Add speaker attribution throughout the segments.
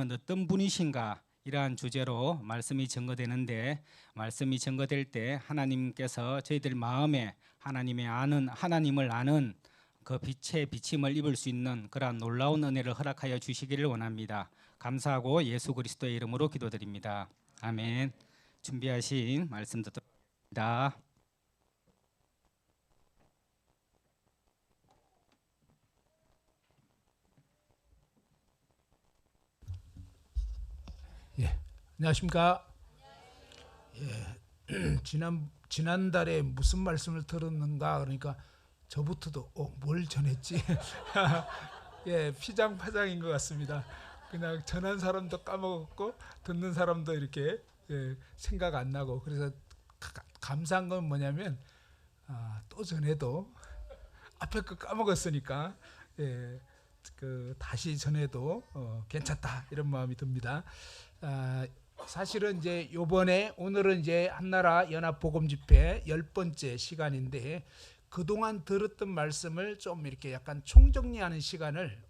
Speaker 1: 어떤 분이신가 이러한 주제로 말씀이 증거되는데, 말씀이 증거될 때 하나님께서 저희들 마음에 하나님을 아는 그 빛의 비침을 입을 수 있는 그러한 놀라운 은혜를 허락하여 주시기를 원합니다. 감사하고 예수 그리스도의 이름으로 기도드립니다. 아멘. 준비하신 말씀 듣습니다.
Speaker 2: 안녕하십니까? 지난달에 무슨 말씀을 들었는가 그러니까 저부터도 뭘 전했지? 피장파장인 것 같습니다. 그냥 전한 사람도 까먹었고 듣는 사람도 이렇게 생각 안 나고, 그래서 감사한 건 뭐냐면 또 전해도 앞에 거 까먹었으니까 다시 전해도 괜찮다 이런 마음이 듭니다. 사실은 이제 오늘은 이제 한나라 연합복음집회 10번째 시간인데, 그동안 들었던 말씀을 좀 이렇게 약간 총정리하는 시간을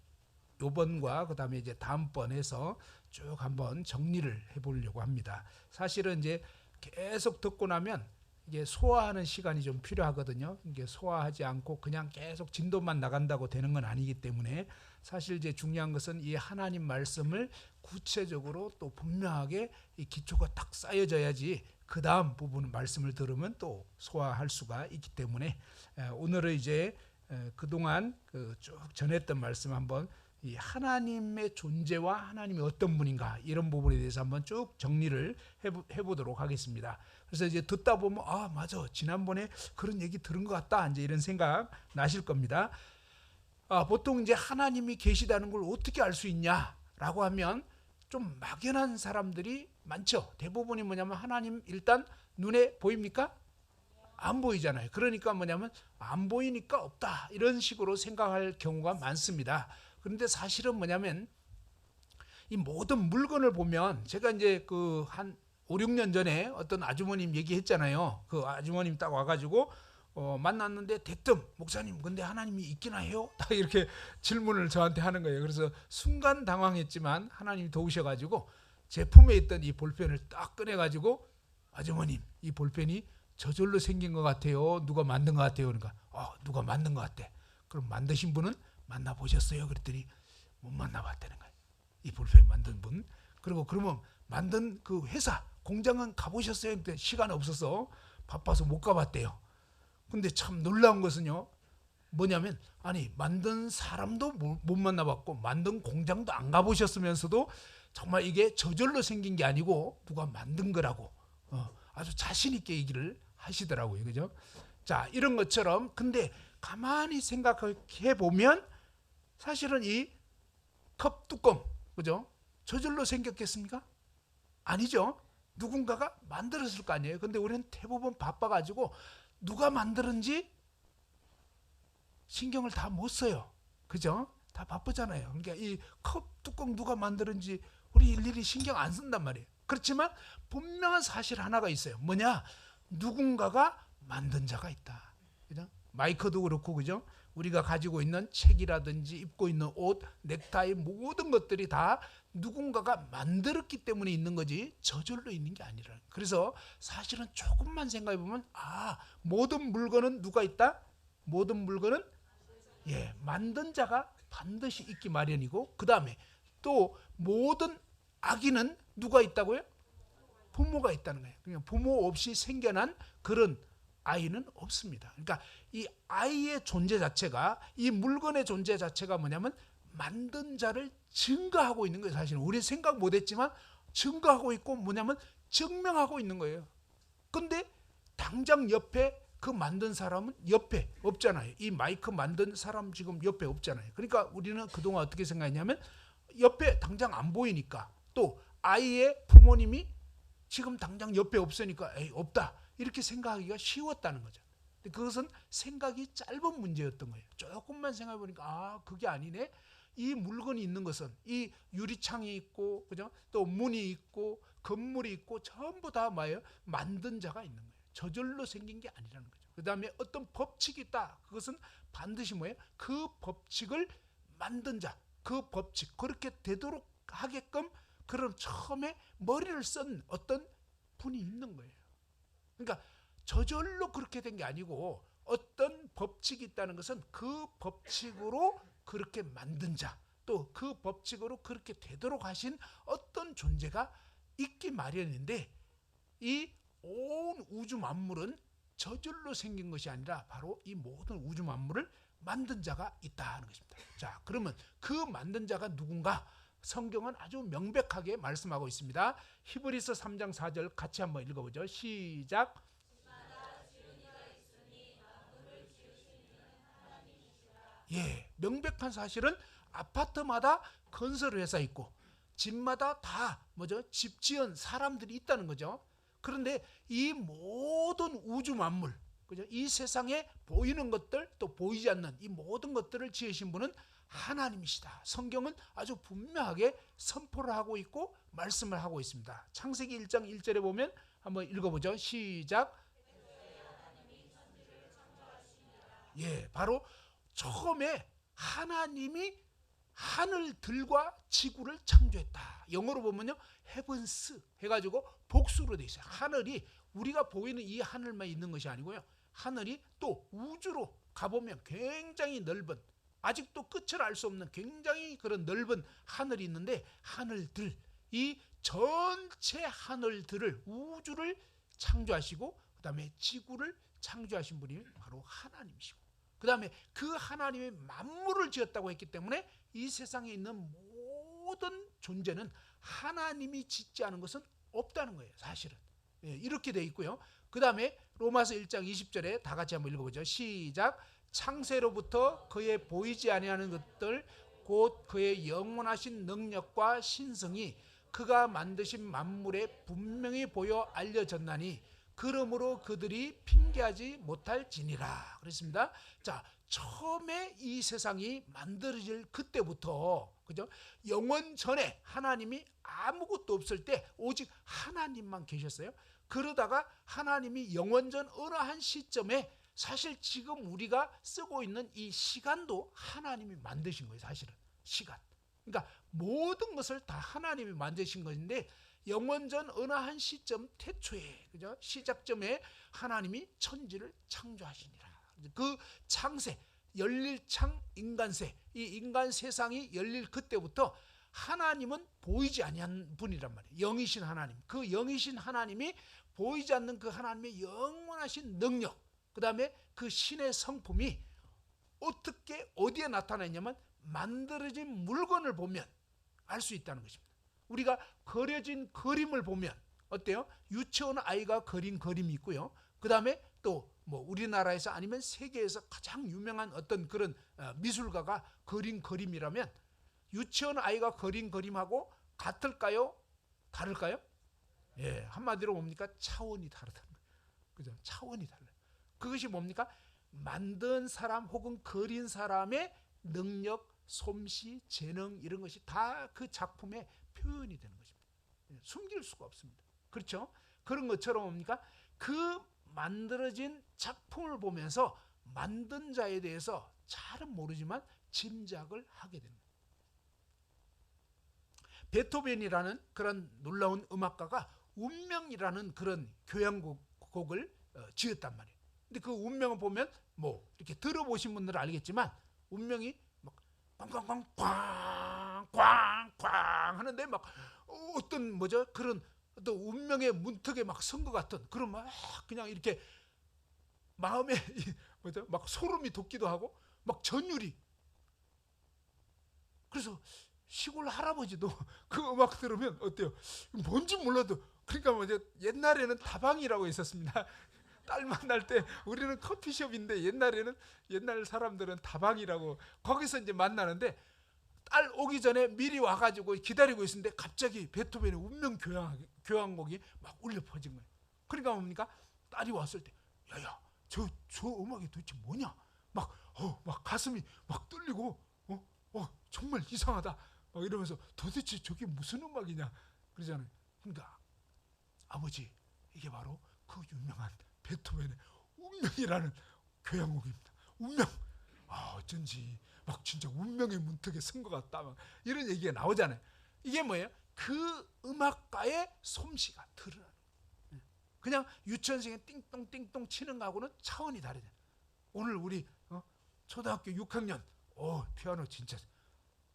Speaker 2: 요번과 그 다음에 이제 다음번 해서 쭉 한번 정리를 해보려고 합니다. 사실은 이제 계속 듣고 나면 이게 소화하는 시간이 좀 필요하거든요. 이게 소화하지 않고 그냥 계속 진도만 나간다고 되는 건 아니기 때문에, 사실 이제 중요한 것은 이 하나님 말씀을 구체적으로 또 분명하게 이 기초가 딱 쌓여져야지 그 다음 부분 말씀을 들으면 또 소화할 수가 있기 때문에, 오늘은 이제 그동안 쭉 전했던 말씀 한번 이 하나님의 존재와 하나님이 어떤 분인가 이런 부분에 대해서 한번 쭉 정리를 해보도록 하겠습니다. 그래서 이제 듣다 보면 맞아, 지난번에 그런 얘기 들은 것 같다 이제 이런 생각 나실 겁니다. 보통 이제 하나님이 계시다는 걸 어떻게 알 수 있냐라고 하면 좀 막연한 사람들이 많죠. 대부분이 뭐냐면 하나님 일단 눈에 보입니까? 안 보이잖아요. 그러니까 뭐냐면 안 보이니까 없다 이런 식으로 생각할 경우가 많습니다. 그런데 사실은 뭐냐면 이 모든 물건을 보면, 제가 이제 한 5, 6년 전에 어떤 아주머님 얘기했잖아요. 그 아주머님 딱 와가지고 만났는데 대뜸 목사님 근데 하나님이 있기나 해요? 딱 이렇게 질문을 저한테 하는 거예요. 그래서 순간 당황했지만 하나님이 도우셔가지고 제 품에 있던 이 볼펜을 딱 꺼내가지고, 아주머님 이 볼펜이 저절로 생긴 것 같아요, 누가 만든 것 같아요? 그러니까 누가 만든 것 같대. 그럼 만드신 분은 만나보셨어요? 그랬더니 못 만나봤다는 거예요, 이 볼펜 만든 분. 그리고 그러면 만든 그 회사 공장은 가보셨어요? 그때 시간 없어서 바빠서 못 가봤대요. 근데 참 놀라운 것은요, 뭐냐면 만든 사람도 못 만나봤고 만든 공장도 안 가보셨으면서도 정말 이게 저절로 생긴 게 아니고 누가 만든 거라고 아주 자신 있게 얘기를 하시더라고요. 그죠? 자, 이런 것처럼 근데 가만히 생각해 보면 사실은 이 컵 뚜껑, 그죠? 저절로 생겼겠습니까? 아니죠. 누군가가 만들었을 거 아니에요. 근데 우리는 대부분 바빠가지고 누가 만들었는지 신경을 다 못 써요. 그죠? 다 바쁘잖아요. 그러니까 이 컵 뚜껑 누가 만들었는지 우리 일일이 신경 안 쓴단 말이에요. 그렇지만 분명한 사실 하나가 있어요. 뭐냐? 누군가가 만든 자가 있다. 그죠? 마이크도 그렇고, 그죠? 우리가 가지고 있는 책이라든지 입고 있는 옷, 넥타이, 모든 것들이 다 누군가가 만들었기 때문에 있는 거지 저절로 있는 게 아니라. 그래서 사실은 조금만 생각해 보면 모든 물건은 누가 있다? 모든 물건은 만든 자가 반드시 있기 마련이고, 그 다음에 또 모든 아기는 누가 있다고요? 부모가 있다는 거예요. 그냥 부모 없이 생겨난 그런 아이는 없습니다. 그러니까 이 아이의 존재 자체가, 이 물건의 존재 자체가 뭐냐면 만든 자를 증거하고 있는 거예요. 사실은 우리 생각 못했지만 증거하고 있고, 뭐냐면 증명하고 있는 거예요. 근데 당장 옆에 그 만든 사람은 옆에 없잖아요. 이 마이크 만든 사람 지금 옆에 없잖아요. 그러니까 우리는 그동안 어떻게 생각했냐면 옆에 당장 안 보이니까, 또 아이의 부모님이 지금 당장 옆에 없으니까 없다 이렇게 생각하기가 쉬웠다는 거죠. 근데 그것은 생각이 짧은 문제였던 거예요. 조금만 생각해 보니까 그게 아니네. 이 물건이 있는 것은 이 유리창이 있고, 그죠? 또 문이 있고 건물이 있고 전부 다 뭐예요? 만든 자가 있는 거예요. 저절로 생긴 게 아니라는 거죠. 그 다음에 어떤 법칙이 있다. 그것은 반드시 뭐예요? 그 법칙을 만든 자, 그 법칙, 그렇게 되도록 하게끔 그런 처음에 머리를 쓴 어떤 분이 있는 거예요. 그러니까 저절로 그렇게 된 게 아니고 어떤 법칙이 있다는 것은 그 법칙으로 그렇게 만든 자, 또 그 법칙으로 그렇게 되도록 하신 어떤 존재가 있기 마련인데, 이 온 우주 만물은 저절로 생긴 것이 아니라 바로 이 모든 우주 만물을 만든 자가 있다는 것입니다. 자, 그러면 그 만든 자가 누군가? 성경은 아주 명백하게 말씀하고 있습니다. 히브리서 3장 4절 같이 한번 읽어보죠. 시작. 예, 명백한 사실은 아파트마다 건설회사 있고 집마다 다 뭐죠? 집 지은 사람들이 있다는 거죠. 그런데 이 모든 우주 만물, 그죠? 이 세상에 보이는 것들 또 보이지 않는 이 모든 것들을 지으신 분은 하나님이시다. 성경은 아주 분명하게 선포를 하고 있고 말씀을 하고 있습니다. 창세기 1장 1절에 보면 한번 읽어보죠. 시작. 예, 바로 처음에 하나님이 하늘들과 지구를 창조했다. 영어로 보면요, 헤븐스 해가지고 복수로 돼 있어요. 하늘이 우리가 보이는 이 하늘만 있는 것이 아니고요, 하늘이 또 우주로 가보면 굉장히 넓은, 아직도 끝을 알 수 없는 굉장히 그런 넓은 하늘이 있는데, 하늘들, 이 전체 하늘들을, 우주를 창조하시고 그 다음에 지구를 창조하신 분이 바로 하나님이시고, 그 다음에 그 하나님의 만물을 지었다고 했기 때문에 이 세상에 있는 모든 존재는 하나님이 짓지 않은 것은 없다는 거예요, 사실은. 예, 이렇게 돼 있고요. 그 다음에 로마서 1장 20절에 다 같이 한번 읽어보죠. 시작. 창세로부터 그의 보이지 아니하는 것들 곧 그의 영원하신 능력과 신성이 그가 만드신 만물에 분명히 보여 알려졌나니 그러므로 그들이 핑계하지 못할지니라 그랬습니다. 자, 처음에 이 세상이 만들어질 그때부터, 그죠? 영원 전에 하나님이 아무것도 없을 때 오직 하나님만 계셨어요. 그러다가 하나님이 영원전 어느 한 시점에, 사실 지금 우리가 쓰고 있는 이 시간도 하나님이 만드신 거예요, 사실은. 시간. 그러니까 모든 것을 다 하나님이 만드신 것인데, 영원전 어느 한 시점 태초에, 그죠? 시작점에 하나님이 천지를 창조하시니라. 그 창세, 열릴창 인간세, 이 인간 세상이 열릴 그때부터 하나님은 보이지 아니한 분이란 말이에요. 영이신 하나님. 그 영이신 하나님이 보이지 않는 그 하나님의 영원하신 능력, 그 다음에 그 신의 성품이 어떻게 어디에 나타나냐면 만들어진 물건을 보면 알 수 있다는 것입니다. 우리가 그려진 그림을 보면 어때요? 유치원 아이가 그린 그림이 있고요. 그 다음에 또 뭐 우리나라에서 아니면 세계에서 가장 유명한 어떤 그런 미술가가 그린 그림이라면 유치원 아이가 그린 그림하고 같을까요? 다를까요? 예, 한마디로 뭡니까? 차원이 다르다는 거예요. 그죠? 차원이 달라요. 그것이 뭡니까? 만든 사람 혹은 그린 사람의 능력, 솜씨, 재능 이런 것이 다 그 작품의 표현이 되는 것입니다. 숨길 수가 없습니다. 그렇죠? 그런 것처럼 뭡니까? 그 만들어진 작품을 보면서 만든 자에 대해서 잘은 모르지만 짐작을 하게 됩니다. 베토벤이라는 그런 놀라운 음악가가 운명이라는 그런 교향곡을 지었단 말이에요. 근데 그 운명을 보면 뭐 이렇게 들어보신 분들은 알겠지만 운명이 막 꽝꽝꽝 꽝꽝꽝 하는데 막 어떤 뭐죠? 그런 또 운명의 문턱에 막 선 것 같은 그런 막 그냥 이렇게 마음에 뭐죠? 막 소름이 돋기도 하고 막 전율이. 그래서 시골 할아버지도 그 음악 들으면 어때요? 뭔지 몰라도, 그러니까 뭐죠? 옛날에는 다방이라고 있었습니다. 딸 만날 때 우리는 커피숍인데 옛날 사람들은 다방이라고, 거기서 이제 만나는데 딸 오기 전에 미리 와가지고 기다리고 있었는데 갑자기 베토벤의 운명 교향곡이 막 울려 퍼진 거예요. 그러니까 뭡니까? 딸이 왔을 때 야야 저 음악이 도대체 뭐냐? 막 가슴이 막 떨리고 정말 이상하다 막 이러면서 도대체 저게 무슨 음악이냐 그러잖아요. 그러니까 아버지, 이게 바로 그 유명한 베토벤의 운명이라는 교향곡입니다. 운명. 어쩐지 막 진짜 운명의 문턱에 선 것 같다 막 이런 얘기가 나오잖아요. 이게 뭐예요? 그 음악가의 솜씨가 드러나는 거예요. 그냥 유치원생이 띵똥띵똥 치는 거하고는 차원이 다르잖아요. 오늘 우리 초등학교 6학년 피아노 진짜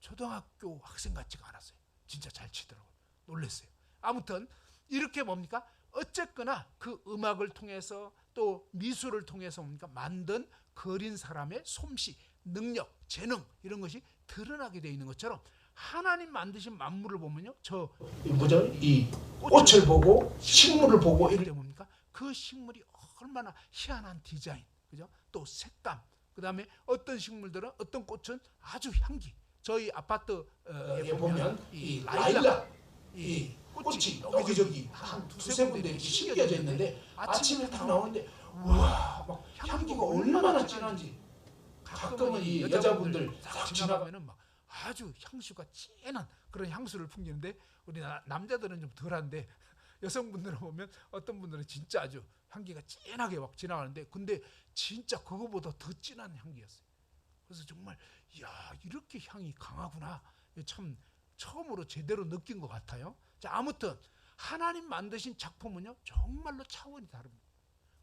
Speaker 2: 초등학교 학생 같지가 않았어요. 진짜 잘 치더라고요. 놀랐어요. 아무튼 이렇게 뭡니까? 어쨌거나 그 음악을 통해서 또 미술을 통해서 뭡니까? 만든 그린 사람의 솜씨, 능력, 재능 이런 것이 드러나게 되어 있는 것처럼 하나님 만드신 만물을 보면요, 이 꽃을 보고 식물을 보고 이럴 때 뭡니까? 그 식물이 얼마나 희한한 디자인, 그죠? 또 색감, 그 다음에 어떤 식물들은 어떤 꽃은 아주 향기. 저희 아파트에 보면 이 라일락 이 꽃이 여기저기 한 두세 군데 이렇게 심겨져 있는데 아침에 딱 나오는데 와, 막 향기가 얼마나 진한지. 가끔은 이 여자분들 딱 지나가면은 막 아주 향수가 진한 그런 향수를 풍기는데 우리 남자들은 좀 덜한데 여성분들을 보면 어떤 분들은 진짜 아주 향기가 진하게 막 지나가는데 근데 진짜 그거보다 더 진한 향기였어요. 그래서 정말 야 이렇게 향이 강하구나 참 처음으로 제대로 느낀 것 같아요. 자 아무튼 하나님 만드신 작품은요 정말로 차원이 다릅니다.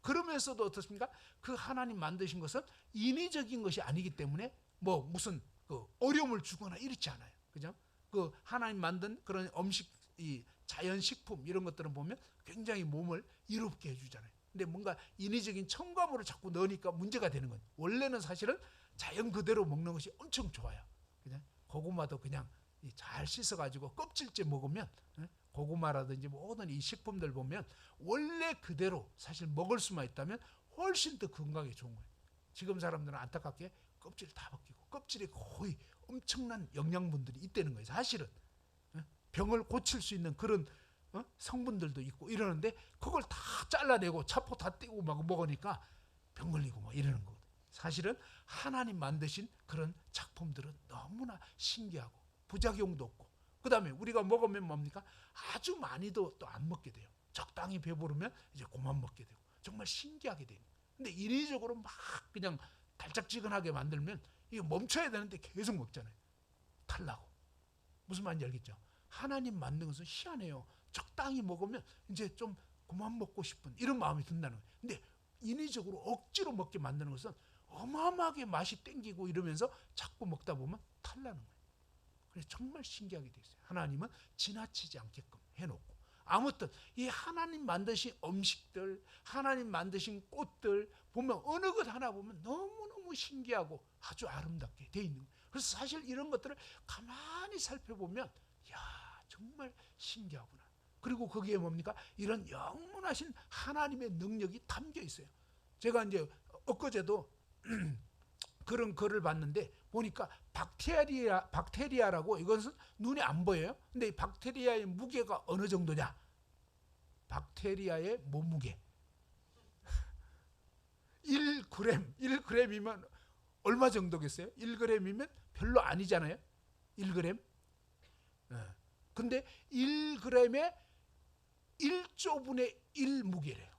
Speaker 2: 그러면서도 어떻습니까? 그 하나님 만드신 것은 인위적인 것이 아니기 때문에 뭐 무슨 그 어려움을 주거나 이렇지 않아요. 그죠? 그 하나님 만든 그런 음식, 이 자연식품 이런 것들은 보면 굉장히 몸을 이롭게 해주잖아요. 근데 뭔가 인위적인 첨가물을 자꾸 넣으니까 문제가 되는 거예요. 원래는 사실은 자연 그대로 먹는 것이 엄청 좋아요. 그냥 고구마도 그냥 잘 씻어가지고 껍질째 먹으면 고구마라든지 모든 이 식품들 보면 원래 그대로 사실 먹을 수만 있다면 훨씬 더 건강에 좋은 거예요. 지금 사람들은 안타깝게 껍질을 다 벗기고 껍질에 거의 엄청난 영양분들이 있다는 거예요. 사실은 병을 고칠 수 있는 그런 성분들도 있고 이러는데 그걸 다 잘라내고 차포 다 떼고 막 먹으니까 병 걸리고 막 이러는 거거든요. 사실은 하나님 만드신 그런 작품들은 너무나 신기하고 부작용도 없고 그 다음에 우리가 먹으면 뭡니까? 아주 많이도 또 안 먹게 돼요. 적당히 배부르면 이제 그만 먹게 되고 정말 신기하게 돼요. 근데 인위적으로 막 그냥 달짝지근하게 만들면 이게 멈춰야 되는데 계속 먹잖아요. 탈나고. 무슨 말인지 알겠죠? 하나님 만든 것은 희한해요. 적당히 먹으면 이제 좀 그만 먹고 싶은 이런 마음이 든다는 거예요. 근데 인위적으로 억지로 먹게 만드는 것은 어마어마하게 맛이 땡기고 이러면서 자꾸 먹다 보면 탈나는 거예요. 그래서 정말 신기하게 돼 있어요. 하나님은 지나치지 않게끔 해놓고 아무튼 이 하나님 만드신 음식들, 하나님 만드신 꽃들 보면 어느 것 하나 보면 너무너무 신기하고 아주 아름답게 돼 있는 거예요. 그래서 사실 이런 것들을 가만히 살펴보면 야 정말 신기하구나. 그리고 거기에 뭡니까? 이런 영원하신 하나님의 능력이 담겨 있어요. 제가 이제 엊그제도 그런 글을 봤는데 보니까 박테리아라고 이것은 눈에 안 보여요. 근데 이 박테리아의 무게가 어느 정도냐? 박테리아의 몸무게 1g이면 얼마 정도겠어요? 1g이면 별로 아니잖아요. 1g. 근데 1g에 1조분의 1 무게래요.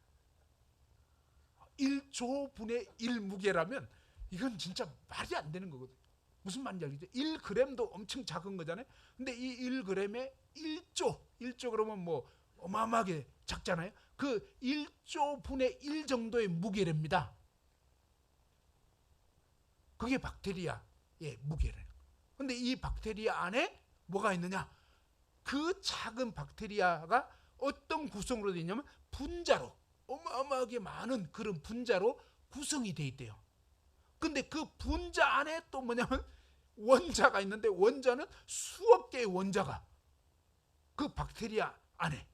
Speaker 2: 1조분의 1 무게라면 이건 진짜 말이 안 되는 거거든요. 무슨 말인지 알겠죠? 1g도 엄청 작은 거잖아요. 근데 이 1g에 1조 그러면 뭐 어마어마하게 작잖아요. 그 1조분의 1 정도의 무게랍니다. 그게 박테리아의 무게래요. 근데 이 박테리아 안에 뭐가 있느냐? 그 작은 박테리아가 어떤 구성으로 되어 있냐면 분자로 어마어마하게 많은 그런 분자로 구성이 되어 있대요. 근데 그 분자 안에 또 뭐냐면 원자가 있는데 원자는 수억 개의 원자가 그 박테리아 안에.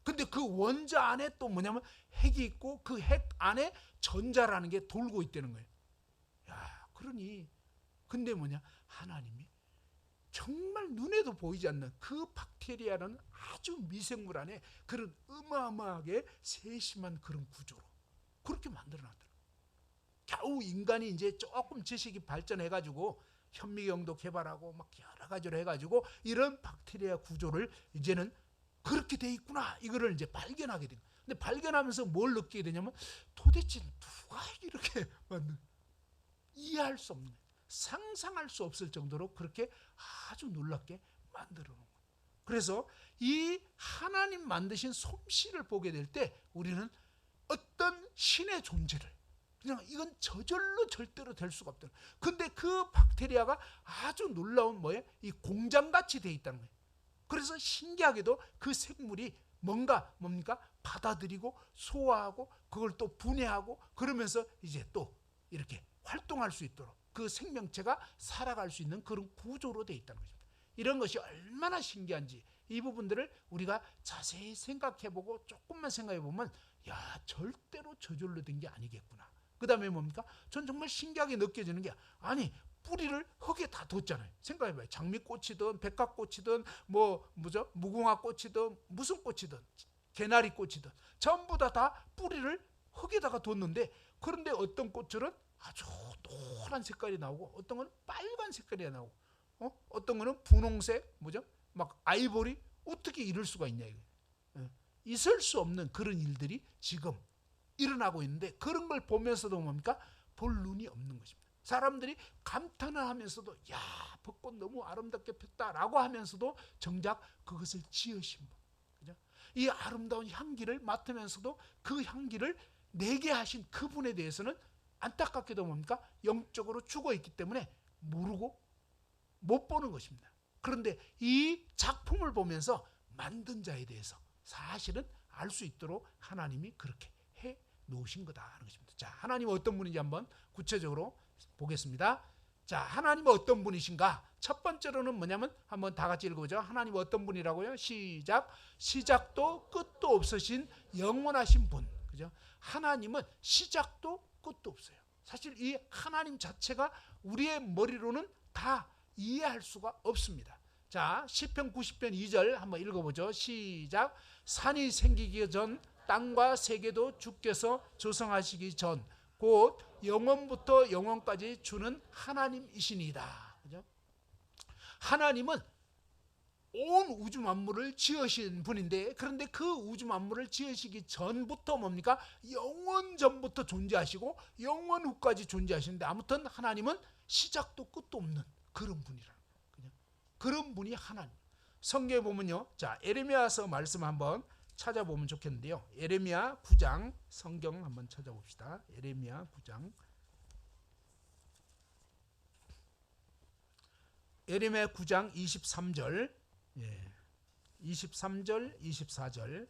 Speaker 2: 근데 그 원자 안에 또 뭐냐면 핵이 있고 그 핵 안에 전자라는 게 돌고 있다는 거예요. 야, 그러니 근데 뭐냐? 하나님이 정말 눈에도 보이지 않는 그 박테리아라는 아주 미생물 안에 그런 어마어마하게 세심한 그런 구조로 그렇게 만들어놨더라고요. 겨우 인간이 이제 조금 지식이 발전해가지고 현미경도 개발하고 막 여러 가지로 해가지고 이런 박테리아 구조를 이제는 그렇게 돼 있구나 이거를 이제 발견하게 된 거예요. 근데 발견하면서 뭘 느끼게 되냐면 도대체 누가 이렇게 만든 이해할 수 없는 상상할 수 없을 정도로 그렇게 아주 놀랍게 만들어 놓은 거예요. 그래서 이 하나님 만드신 솜씨를 보게 될 때 우리는 어떤 신의 존재를, 그냥 이건 저절로 절대로 될 수가 없다. 근데 그 박테리아가 아주 놀라운 뭐예요? 이 공장같이 돼 있다는 거예요. 그래서 신기하게도 그 생물이 뭡니까? 받아들이고 소화하고 그걸 또 분해하고 그러면서 이제 또 이렇게 활동할 수 있도록 그 생명체가 살아갈 수 있는 그런 구조로 돼 있다는 것입니다. 이런 것이 얼마나 신기한지 이 부분들을 우리가 자세히 생각해보고 조금만 생각해보면 야, 절대로 저절로 된 게 아니겠구나. 그 다음에 뭡니까? 전 정말 신기하게 느껴지는 게, 아니 뿌리를 흙에 다 뒀잖아요. 생각해봐요. 장미꽃이든 백합꽃이든 무궁화꽃이든 무슨 꽃이든 개나리꽃이든 전부 다 뿌리를 흙에다가 뒀는데, 그런데 어떤 꽃들은 아주 노란 색깔이 나오고 어떤 건 빨간 색깔이 나오고 어떤 거는 분홍색 막 아이보리. 어떻게 이럴 수가 있냐 이거. 있을 수 없는 그런 일들이 지금 일어나고 있는데, 그런 걸 보면서도 뭡니까? 볼 눈이 없는 것입니다. 사람들이 감탄을 하면서도 야, 벚꽃 너무 아름답게 폈다라고 하면서도 정작 그것을 지으신 분, 그죠? 이 아름다운 향기를 맡으면서도 그 향기를 내게 하신 그분에 대해서는 안타깝게도 뭡니까? 영적으로 죽어 있기 때문에 모르고 못 보는 것입니다. 그런데 이 작품을 보면서 만든 자에 대해서 사실은 알 수 있도록 하나님이 그렇게 해 놓으신 거다 하는 것입니다. 자, 하나님은 어떤 분인지 한번 구체적으로 보겠습니다. 자, 하나님은 어떤 분이신가? 첫 번째로는 뭐냐면 한번 다 같이 읽어보죠. 하나님은 어떤 분이라고요? 시작. 시작도 끝도 없으신 영원하신 분. 그죠? 하나님은 시작도 끝도 없어요. 사실 이 하나님 자체가 우리의 머리로는 다 이해할 수가 없습니다. 자, 시편 90편 2절 한번 읽어보죠. 시작. 산이 생기기 전 땅과 세계도 주께서 조성하시기 전 곧 영원부터 영원까지 주는 하나님이시니이다. 그죠? 하나님은 온 우주 만물을 지으신 분인데, 그런데 그 우주 만물을 지으시기 전부터 뭡니까? 영원 전부터 존재하시고 영원 후까지 존재하시는데, 아무튼 하나님은 시작도 끝도 없는 그런 분이라는 거예요. 그런 분이 하나님. 성경에 보면요, 자, 에레미야서 말씀 한번 찾아보면 좋겠는데요. 에레미야 9장 성경 한번 찾아봅시다. 에레미야 9장. 에레미야 9장 23절. 예. 23절, 24절.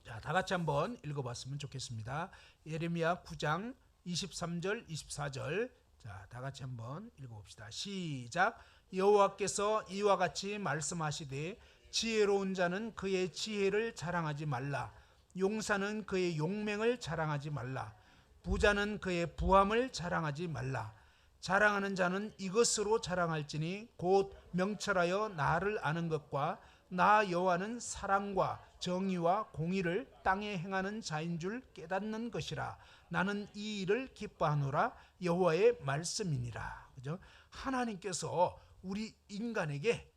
Speaker 2: 자, 다 같이 한번 읽어봤으면 좋겠습니다. 예레미야 9장 23절, 24절. 자, 다 같이 한번 읽어봅시다. 시작. 여호와께서 이와 같이 말씀하시되 지혜로운 자는 그의 지혜를 자랑하지 말라. 용사는 그의 용맹을 자랑하지 말라. 부자는 그의 부함을 자랑하지 말라. 자랑하는 자는 이것으로 자랑할지니 곧 명철하여 나를 아는 것과 나 여호와는 사랑과 정의와 공의를 땅에 행하는 자인 줄 깨닫는 것이라. 나는 이 일을 기뻐하노라. 여호와의 말씀이니라. 그죠? 하나님께서 우리 인간에게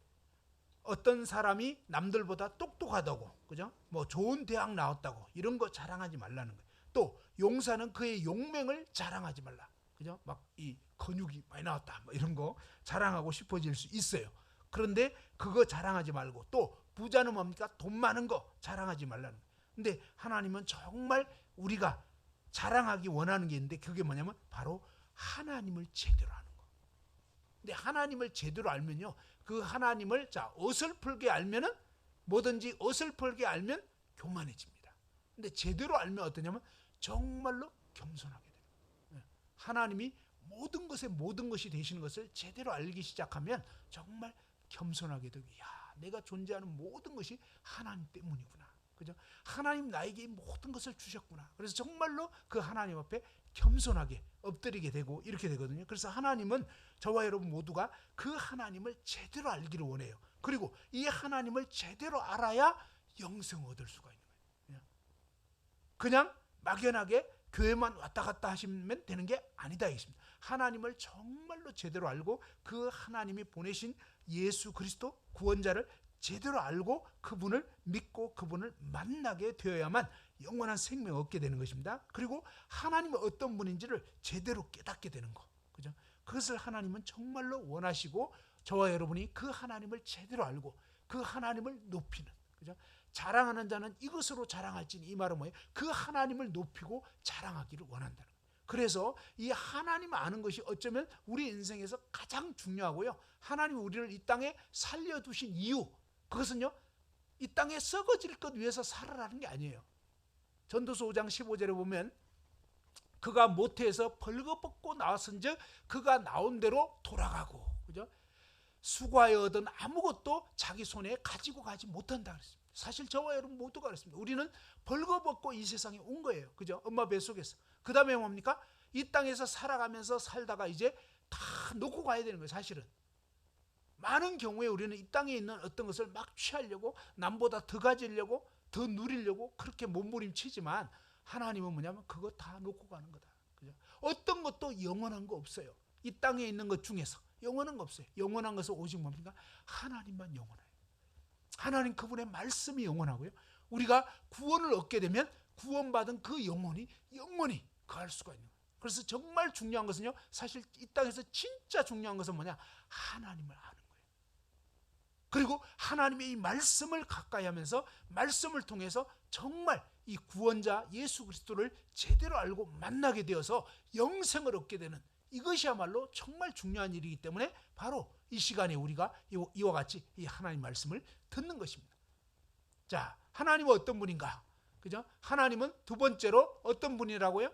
Speaker 2: 어떤 사람이 남들보다 똑똑하다고, 그죠? 뭐 좋은 대학 나왔다고 이런 거 자랑하지 말라는 거예요. 또 용사는 그의 용맹을 자랑하지 말라. 그죠? 막 이 근육이 많이 나왔다, 뭐 이런 거 자랑하고 싶어질 수 있어요. 그런데 그거 자랑하지 말고, 또 부자는 뭡니까? 돈 많은 거 자랑하지 말라는 거예요. 근데 하나님은 정말 우리가 자랑하기 원하는 게 있는데, 그게 뭐냐면 바로 하나님을 제대로 아는 거. 근데 하나님을 제대로 알면요, 그 하나님을 어설프게 알면은, 뭐든지 어설프게 알면 교만해집니다. 근데 제대로 알면 어떠냐면 정말로 겸손하게 돼요. 하나님이 모든 것에 모든 것이 되시는 것을 제대로 알기 시작하면 정말 겸손하게 되고, 야, 내가 존재하는 모든 것이 하나님 때문이구나. 그죠? 하나님 나에게 모든 것을 주셨구나. 그래서 정말로 그 하나님 앞에 겸손하게 엎드리게 되고 이렇게 되거든요. 그래서 하나님은 저와 여러분 모두가 그 하나님을 제대로 알기를 원해요. 그리고 이 하나님을 제대로 알아야 영생을 얻을 수가 있는 거예요. 그냥 막연하게 교회만 왔다 갔다 하시면 되는 게 아니다 이것입니다. 하나님을 정말로 제대로 알고 그 하나님이 보내신 예수 그리스도 구원자를 제대로 알고 그분을 믿고 그분을 만나게 되어야만 영원한 생명을 얻게 되는 것입니다. 그리고 하나님은 어떤 분인지를 제대로 깨닫게 되는 거. 그죠? 그것을 하나님은 정말로 원하시고 저와 여러분이 그 하나님을 제대로 알고 그 하나님을 높이는, 그죠? 자랑하는 자는 이것으로 자랑할지니, 이 말은 뭐예요? 그 하나님을 높이고 자랑하기를 원한다는 거예요. 그래서 이 하나님을 아는 것이 어쩌면 우리 인생에서 가장 중요하고요. 하나님이 우리를 이 땅에 살려두신 이유, 그것은요, 이 땅에 썩어질 것 위해서 살아라는 게 아니에요. 전도서 5장 15절에 보면 그가 모태에서 벌거벗고 나왔은즉 그가 나온 대로 돌아가고, 그죠? 수고하여 얻은 아무것도 자기 손에 가지고 가지 못한다 그랬습니다. 사실 저와 여러분 모두가 그랬습니다. 우리는 벌거벗고 이 세상에 온 거예요. 그죠? 엄마 뱃속에서. 그 다음에 뭡니까? 이 땅에서 살아가면서 살다가 이제 다 놓고 가야 되는 거예요. 사실은 많은 경우에 우리는 이 땅에 있는 어떤 것을 막 취하려고, 남보다 더 가지려고, 더 누리려고 그렇게 몸부림치지만, 하나님은 뭐냐면 그거 다 놓고 가는 거다. 그죠? 어떤 것도 영원한 거 없어요. 이 땅에 있는 것 중에서 영원한 거 없어요. 영원한 것은 오직 뭡니까? 하나님만 영원해요. 하나님 그분의 말씀이 영원하고요. 우리가 구원을 얻게 되면 구원받은 그 영혼이 영원히 거할 수가 있는 거예요. 그래서 정말 중요한 것은요, 사실 이 땅에서 진짜 중요한 것은 뭐냐? 하나님을 아는 거예요. 그리고 하나님의 이 말씀을 가까이 하면서 말씀을 통해서 정말 이 구원자 예수 그리스도를 제대로 알고 만나게 되어서 영생을 얻게 되는, 이것이야말로 정말 중요한 일이기 때문에 바로 이 시간에 우리가 이와 같이 이 하나님 말씀을 듣는 것입니다. 자, 하나님은 어떤 분인가? 그죠? 하나님은 두 번째로 어떤 분이라고요?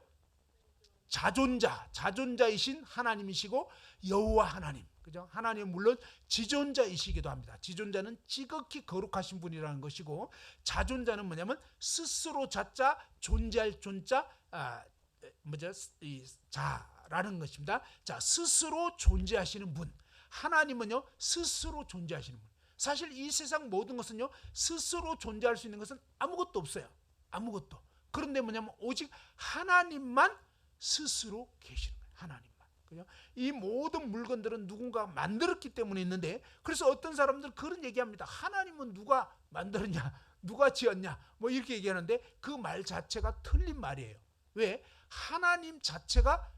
Speaker 2: 자존자이신 하나님이시고 여호와 하나님. 그죠? 하나님은 물론 지존자이시기도 합니다. 지존자는 지극히 거룩하신 분이라는 것이고, 자존자는 뭐냐면 스스로 자자, 존재할 존자, 자라는 것입니다. 자, 스스로 존재하시는 분. 하나님은요, 스스로 존재하시는 분. 사실 이 세상 모든 것은요, 스스로 존재할 수 있는 것은 아무것도 없어요. 아무것도. 그런데 뭐냐면 오직 하나님만 스스로 계시는 거예요. 하나님만. 그죠? 이 모든 물건들은 누군가 만들었기 때문에 있는데, 그래서 어떤 사람들은 그런 얘기합니다. 하나님은 누가 만들었냐, 누가 지었냐, 뭐 이렇게 얘기하는데 그 말 자체가 틀린 말이에요. 왜? 하나님 자체가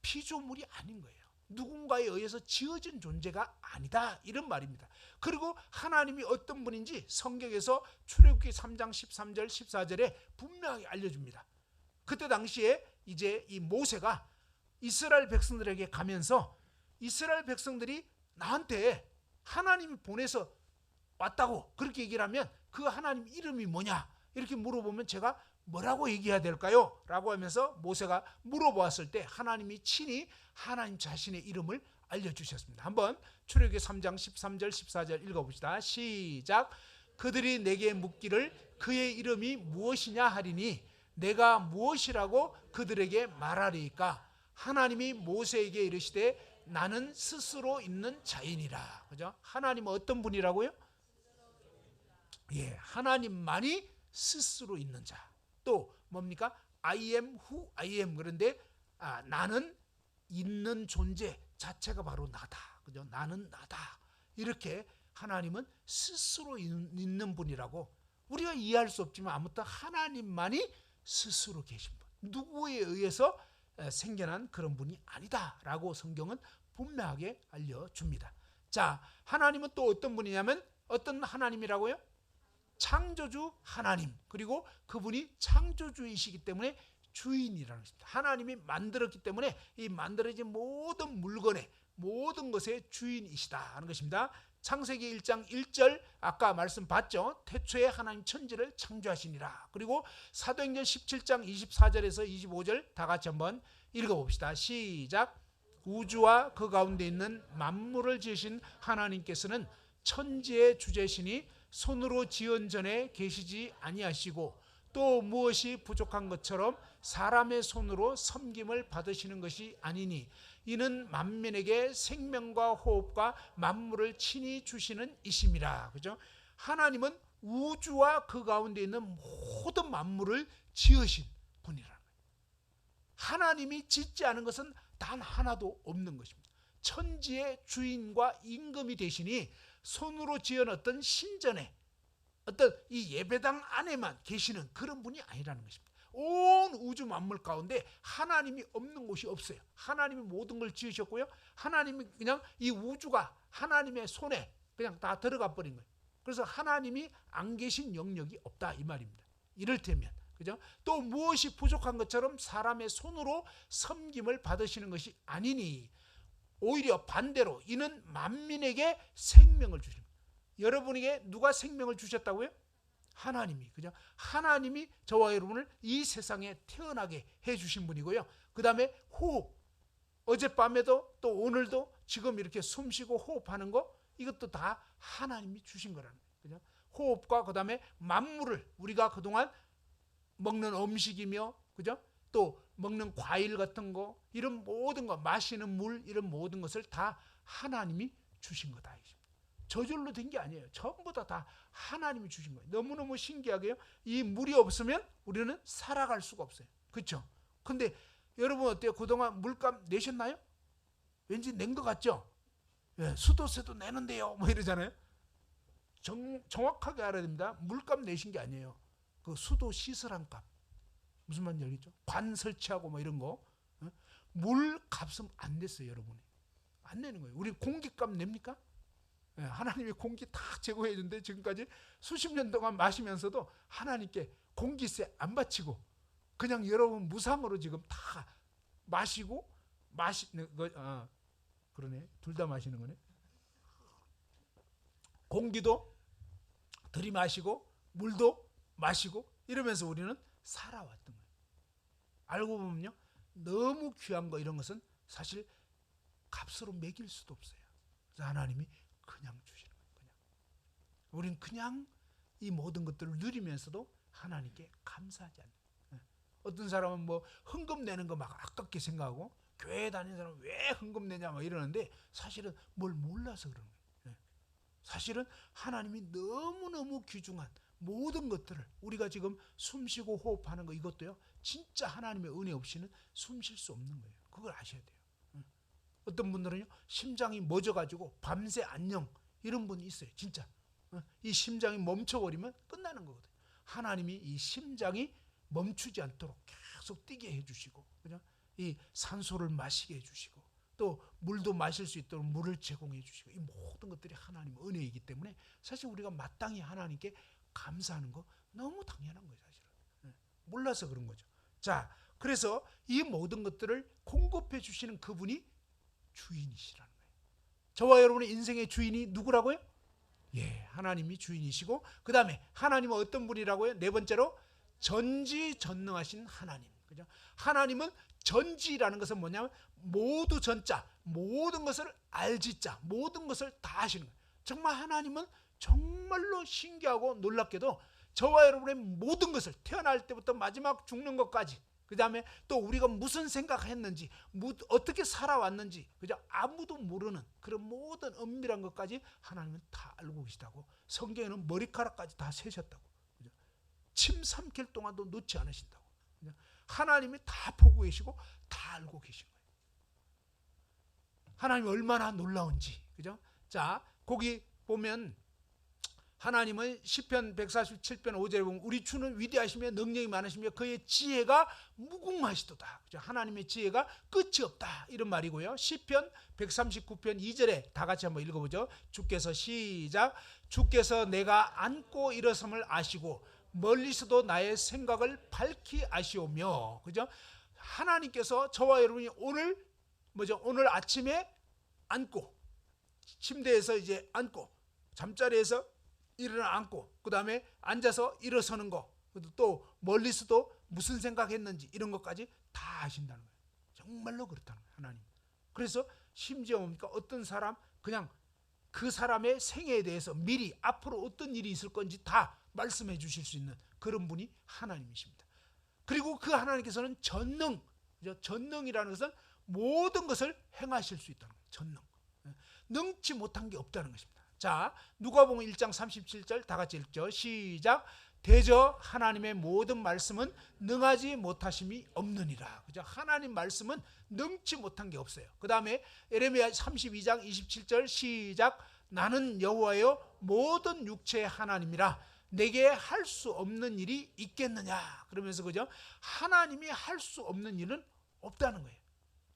Speaker 2: 피조물이 아닌 거예요. 누군가에 의해서 지어진 존재가 아니다, 이런 말입니다. 그리고 하나님이 어떤 분인지 성경에서 출애굽기 3장 13절 14절에 분명하게 알려줍니다. 그때 당시에 이제 이 모세가 이스라엘 백성들에게 가면서, 이스라엘 백성들이 나한테 하나님이 보내서 왔다고 그렇게 얘기를 하면 그 하나님 이름이 뭐냐 이렇게 물어보면 제가 뭐라고 얘기해야 될까요? 라고 하면서 모세가 물어보았을 때 하나님이 친히 하나님 자신의 이름을 알려주셨습니다. 한번 출애굽기 3장 13절 14절 읽어봅시다. 시작. 그들이 내게 묻기를 그의 이름이 무엇이냐 하리니 내가 무엇이라고 그들에게 말하리이까? 하나님이 모세에게 이르시되 나는 스스로 있는 자이니라. 그죠? 하나님은 어떤 분이라고요? 예, 하나님만이 스스로 있는 자. 또 뭡니까? I am who I am. 그런데 나는 있는 존재 자체가 바로 나다. 그죠? 나는 나다. 이렇게 하나님은 스스로 있는 분이라고, 우리가 이해할 수 없지만 아무튼 하나님만이 스스로 계신 분, 누구에 의해서 생겨난 그런 분이 아니다라고 성경은 분명하게 알려줍니다. 자, 하나님은 또 어떤 분이냐면 어떤 하나님이라고요? 창조주 하나님. 그리고 그분이 창조주이시기 때문에 주인이라는 것입니다. 하나님이 만들었기 때문에 이 만들어진 모든 물건의 모든 것의 주인이시다 하는 것입니다. 창세기 1장 1절 아까 말씀 봤죠? 태초에 하나님 천지를 창조하시니라. 그리고 사도행전 17장 24절에서 25절 다 같이 한번 읽어봅시다. 시작. 우주와 그 가운데 있는 만물을 지으신 하나님께서는 천지의 주제시니 손으로 지은 전에 계시지 아니하시고 또 무엇이 부족한 것처럼 사람의 손으로 섬김을 받으시는 것이 아니니 이는 만민에게 생명과 호흡과 만물을 친히 주시는 이심이라. 그죠? 하나님은 우주와 그 가운데 있는 모든 만물을 지으신 분이라는 거예요. 하나님이 짓지 않은 것은 단 하나도 없는 것입니다. 천지의 주인과 임금이 되시니 손으로 지은 어떤 신전에 어떤 이 예배당 안에만 계시는 그런 분이 아니라는 것입니다. 온 우주 만물 가운데 하나님이 없는 곳이 없어요. 하나님이 모든 걸 지으셨고요. 하나님이 그냥 이 우주가 하나님의 손에 그냥 다 들어가 버린 거예요. 그래서 하나님이 안 계신 영역이 없다 이 말입니다. 이를테면 그죠? 또 무엇이 부족한 것처럼 사람의 손으로 섬김을 받으시는 것이 아니니 오히려 반대로 이는 만민에게 생명을 주십니다. 여러분에게 누가 생명을 주셨다고요? 하나님이. 그죠? 하나님이 저와 여러분을 이 세상에 태어나게 해 주신 분이고요. 그다음에 호흡. 어젯밤에도 또 오늘도 지금 이렇게 숨쉬고 호흡하는 거 이것도 다 하나님이 주신 거라는 거예요. 그죠? 호흡과 그다음에 만물을 우리가 그동안 먹는 음식이며 그죠? 또 먹는 과일 같은 거 이런 모든 거 마시는 물 이런 모든 것을 다 하나님이 주신 거다. 저절로 된 게 아니에요. 전부 다 하나님이 주신 거예요. 너무너무 신기하게요. 이 물이 없으면 우리는 살아갈 수가 없어요. 그렇죠? 근데 여러분 어때요? 그동안 물값 내셨나요? 왠지 낸 것 같죠? 예, 수도세도 내는데요. 뭐 이러잖아요. 정확하게 알아야 됩니다. 물값 내신 게 아니에요. 그 수도 시설한 값. 무슨 말인지 알겠죠? 관 설치하고 뭐 이런 거. 물값은 안 냈어요, 여러분이. 안 내는 거예요. 우리 공기값 냅니까? 하나님이 공기 다 제공해 준데 지금까지 수십 년 동안 마시면서도 하나님께 공기세 안 바치고 그냥 여러분 무상으로 지금 다 마시고 마시는 거 그러네. 둘 다 마시는 거네. 공기도 들이마시고 물도 마시고 이러면서 우리는 살아왔던 거예요. 알고 보면요. 너무 귀한 거 이런 것은 사실 값으로 매길 수도 없어요. 그래서 하나님이 그냥 주시는 거예요. 그냥. 우리는 그냥 이 모든 것들을 누리면서도 하나님께 감사하지 않는 거예요. 어떤 사람은 뭐 헌금 내는 거 막 아깝게 생각하고 교회 다니는 사람은 왜 헌금 내냐 막 이러는데 사실은 뭘 몰라서 그러는 거예요. 사실은 하나님이 너무너무 귀중한 모든 것들을 우리가 지금 숨쉬고 호흡하는 거 이것도요. 진짜 하나님의 은혜 없이는 숨 쉴 수 없는 거예요. 그걸 아셔야 돼요. 어떤 분들은요. 심장이 멎어가지고 밤새 안녕 이런 분이 있어요. 진짜. 이 심장이 멈춰버리면 끝나는 거거든요. 하나님이 이 심장이 멈추지 않도록 계속 뛰게 해주시고 그죠? 이 산소를 마시게 해주시고 또 물도 마실 수 있도록 물을 제공해 주시고 이 모든 것들이 하나님의 은혜이기 때문에 사실 우리가 마땅히 하나님께 감사하는 거 너무 당연한 거예요. 사실은. 몰라서 그런 거죠. 자, 그래서 이 모든 것들을 공급해 주시는 그분이 주인이시라는 거예요. 저와 여러분의 인생의 주인이 누구라고요? 예, 하나님이 주인이시고 그 다음에 하나님은 어떤 분이라고요? 네 번째로 전지전능하신 하나님. 그죠? 하나님은 전지라는 것은 뭐냐면 모두 전자, 모든 것을 알지자, 모든 것을 다 하시는 거예요. 정말 하나님은 정말로 신기하고 놀랍게도 저와 여러분의 모든 것을 태어날 때부터 마지막 죽는 것까지 그 다음에 또 우리가 무슨 생각했는지 어떻게 살아왔는지 그죠? 아무도 모르는 그런 모든 은밀한 것까지 하나님은 다 알고 계시다고. 성경에는 머리카락까지 다 세셨다고. 그죠? 침 삼킬 동안도 놓지 않으신다고. 그죠? 하나님이 다 보고 계시고 다 알고 계신 거예요. 하나님이 얼마나 놀라운지. 그죠? 자, 거기 보면 하나님은 시편 147편 5절에 보면 우리 주는 위대하시며 능력이 많으시며 그의 지혜가 무궁하시도다. 하나님의 지혜가 끝이 없다. 이런 말이고요. 시편 139편 2절에 다 같이 한번 읽어보죠. 주께서 시작. 주께서 내가 앉고 일어섬을 아시고 멀리서도 나의 생각을 밝히 아시오며. 그죠? 하나님께서 저와 여러분이 오늘 아침에 앉고 침대에서 이제 앉고 잠자리에서 일어나 앉고 그 다음에 앉아서 일어서는 거 또 멀리서도 무슨 생각했는지 이런 것까지 다 아신다는 거예요. 정말로 그렇다는 거예요. 하나님. 그래서 심지어 뭡니까? 어떤 사람 그냥 그 사람의 생애에 대해서 미리 앞으로 어떤 일이 있을 건지 다 말씀해 주실 수 있는 그런 분이 하나님이십니다. 그리고 그 하나님께서는 전능, 전능이라는 것은 모든 것을 행하실 수 있다는 거예요. 전능. 능치 못한 게 없다는 것입니다. 자, 누가복음 1장 37절 다 같이 읽죠. 시작. 대저 하나님의 모든 말씀은 능하지 못하심이 없느니라. 그죠? 하나님 말씀은 능치 못한 게 없어요. 그 다음에 예레미야 32장 27절 시작. 나는 여호와여 모든 육체의 하나님이라. 내게 할 수 없는 일이 있겠느냐 그러면서 그죠? 하나님이 할 수 없는 일은 없다는 거예요.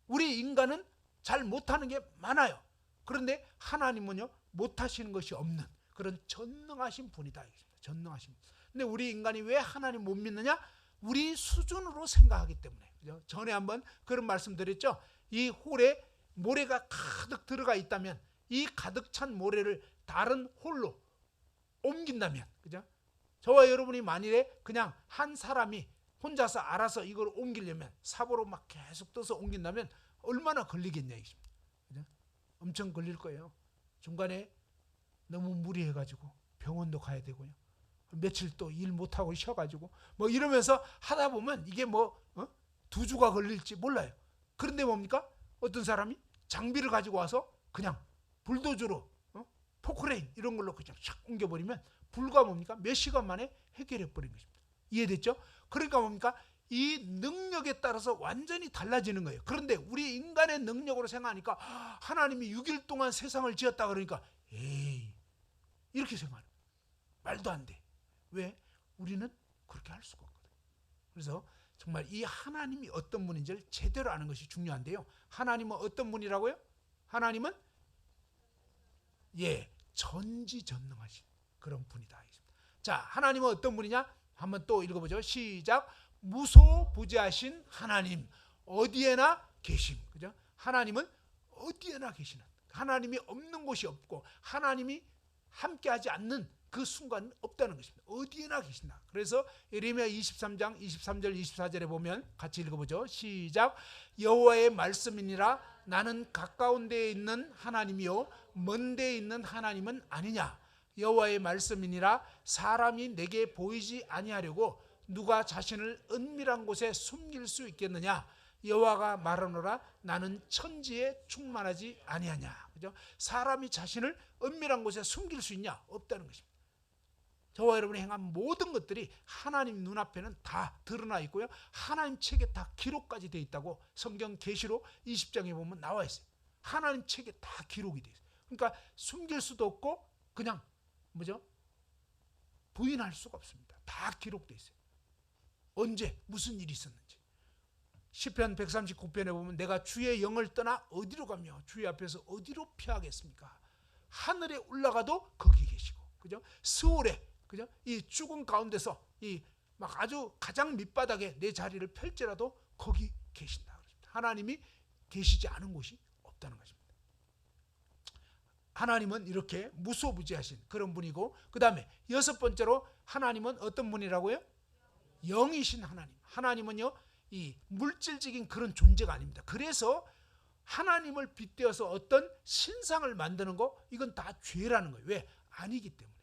Speaker 2: 우리 인간은 잘 못하는 게 많아요. 그런데 하나님은요 못하시는 것이 없는 그런 전능하신 분이다. 전능하신 분. 근데 우리 인간이 왜 하나님 못 믿느냐? 우리 수준으로 생각하기 때문에. 그죠? 전에 한번 그런 말씀 드렸죠. 이 홀에 모래가 가득 들어가 있다면 이 가득 찬 모래를 다른 홀로 옮긴다면, 그죠? 저와 여러분이 만일에 그냥 한 사람이 혼자서 알아서 이걸 옮기려면 삽으로 막 계속 떠서 옮긴다면 얼마나 걸리겠냐 이십니다. 그죠? 엄청 걸릴 거예요. 중간에 너무 무리해가지고 병원도 가야 되고요. 며칠 또 일 못하고 쉬어가지고 뭐 이러면서 하다 보면 이게 뭐 2주가 걸릴지 몰라요. 그런데 뭡니까? 어떤 사람이 장비를 가지고 와서 그냥 불도저로 포크레인 이런 걸로 그냥 샥 옮겨버리면 불과 뭡니까? 몇 시간 만에 해결해 버린 것입니다. 이해됐죠? 그러니까 뭡니까? 이 능력에 따라서 완전히 달라지는 거예요. 그런데 우리 인간의 능력으로 생각하니까 하나님이 6일 동안 세상을 지었다 그러니까 에이 이렇게 생각하는 거예요. 말도 안 돼. 왜? 우리는 그렇게 할 수가 없거든요. 그래서 정말 이 하나님이 어떤 분인지를 제대로 아는 것이 중요한데요. 하나님은 어떤 분이라고요? 하나님은 전지전능하신 그런 분이다. 자, 하나님은 어떤 분이냐? 한번 또 읽어보죠. 시작. 무소부재하신 하나님, 어디에나 계심. 그죠? 하나님은 어디에나 계시는, 하나님이 없는 곳이 없고 하나님이 함께하지 않는 그 순간은 없다는 것입니다. 어디에나 계신다. 그래서 예레미야 23장 23절 24절에 보면 같이 읽어보죠. 시작. 여호와의 말씀이니라 나는 가까운 데에 있는 하나님이요 먼 데에 있는 하나님은 아니냐. 여호와의 말씀이니라 사람이 내게 보이지 아니하려고 누가 자신을 은밀한 곳에 숨길 수 있겠느냐. 여호와가 말하노라 나는 천지에 충만하지 아니하냐. 그죠? 사람이 자신을 은밀한 곳에 숨길 수 있냐? 없다는 것입니다. 저와 여러분이 행한 모든 것들이 하나님 눈앞에는 다 드러나 있고요. 하나님 책에 다 기록까지 되어 있다고 성경 계시록 20장에 보면 나와 있어요. 하나님 책에 다 기록이 되어 있어요. 그러니까 숨길 수도 없고 그냥 부인할 수가 없습니다. 다 기록되어 있어요. 언제 무슨 일이 있었는지. 시편 139편에 보면 내가 주의 영을 떠나 어디로 가며 주의 앞에서 어디로 피하겠습니까? 하늘에 올라가도 거기 계시고, 그죠? 스올에, 그죠? 이 죽음 가운데서 이 막 아주 가장 밑바닥에 내 자리를 펼지라도 거기 계신다. 하나님이 계시지 않은 곳이 없다는 것입니다. 하나님은 이렇게 무소부재하신 그런 분이고, 그 다음에 6번째로 하나님은 어떤 분이라고요? 영이신 하나님. 하나님은요 이 물질적인 그런 존재가 아닙니다. 그래서 하나님을 빗대어서 어떤 신상을 만드는 거, 이건 다 죄라는 거예요. 왜? 아니기 때문에.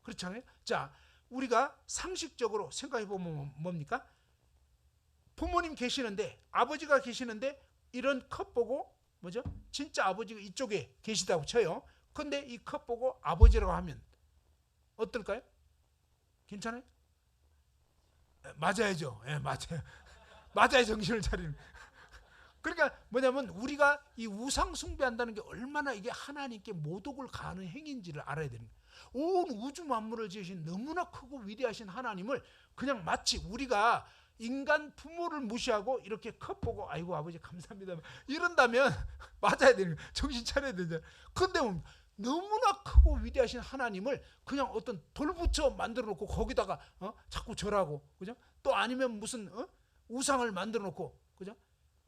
Speaker 2: 그렇잖아요. 자, 우리가 상식적으로 생각해 보면 뭡니까? 부모님 계시는데, 아버지가 계시는데 이런 컵 보고 진짜 아버지가 이쪽에 계시다고 쳐요. 근데 이 컵 보고 아버지라고 하면 어떨까요? 괜찮아요? 맞아야죠. 맞아요. 맞아야 정신을 차리는. 그러니까 뭐냐면 우리가 이 우상 숭배한다는 게 얼마나 이게 하나님께 모독을 가하는 행위인지를 알아야 되는 거예요. 온 우주 만물을 지으신 너무나 크고 위대하신 하나님을 그냥 마치 우리가 인간 부모를 무시하고 이렇게 컵 보고 아이고 아버지 감사합니다 이런다면 맞아야 되는 거예요. 정신 차려야 되잖아요. 그런데 너무나 크고 위대하신 하나님을 그냥 어떤 돌붙여 만들어 놓고 거기다가 자꾸 절하고, 그죠? 또 아니면 무슨 우상을 만들어 놓고, 그죠?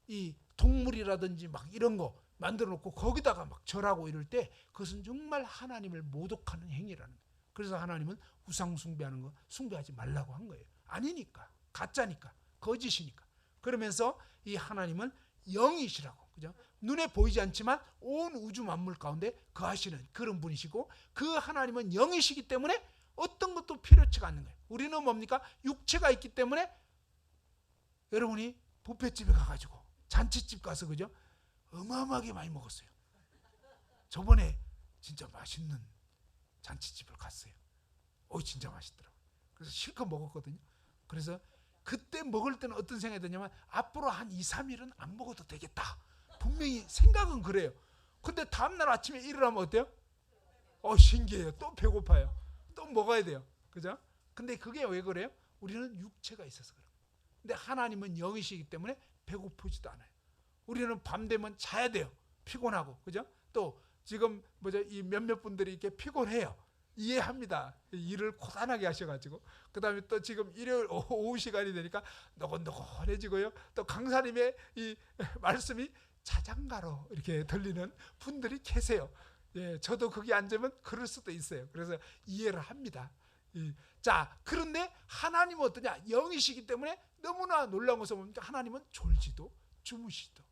Speaker 2: 이 동물이라든지 막 이런 거 만들어 놓고 거기다가 막 절하고 이럴 때 그것은 정말 하나님을 모독하는 행위라는 거예요. 그래서 하나님은 우상 숭배하는 거 숭배하지 말라고 한 거예요. 아니니까, 가짜니까, 거짓이니까. 그러면서 이 하나님은 영이시라고, 그죠? 눈에 보이지 않지만 온 우주 만물 가운데 거하시는 그런 분이시고, 그 하나님은 영이시기 때문에 어떤 것도 필요치가 않는 거예요. 우리는 뭡니까? 육체가 있기 때문에 여러분이 뷔페집에 가가지고 잔치집 가서, 그죠? 어마어마하게 많이 먹었어요. 저번에 진짜 맛있는 잔치집을 갔어요. 진짜 맛있더라고요. 그래서 실컷 먹었거든요. 그래서 그때 먹을 때는 어떤 생각이 드냐면 앞으로 한 2, 3일은 안 먹어도 되겠다. 분명히 생각은 그래요. 근데 다음날 아침에 일어나면 어때요? 신기해요. 또 배고파요. 또 먹어야 돼요. 그죠? 근데 그게 왜 그래요? 우리는 육체가 있어서 그래요. 근데 하나님은 영이시기 때문에 배고프지도 않아요. 우리는 밤 되면 자야 돼요. 피곤하고, 그죠? 또 지금 이 몇몇 분들이 이렇게 피곤해요. 이해합니다. 일을 고단하게 하셔가지고. 그 다음에 또 지금 일요일 오후 시간이 되니까 노곤노곤해지고요. 또 강사님의 이 말씀이 자장가로 이렇게 들리는 분들이 계세요. 예, 저도 거기 앉으면 그럴 수도 있어요. 그래서 이해를 합니다. 자, 그런데 하나님은 어떠냐? 영이시기 때문에 너무나 놀라운 것은 뭡니까? 하나님은 졸지도 주무시도.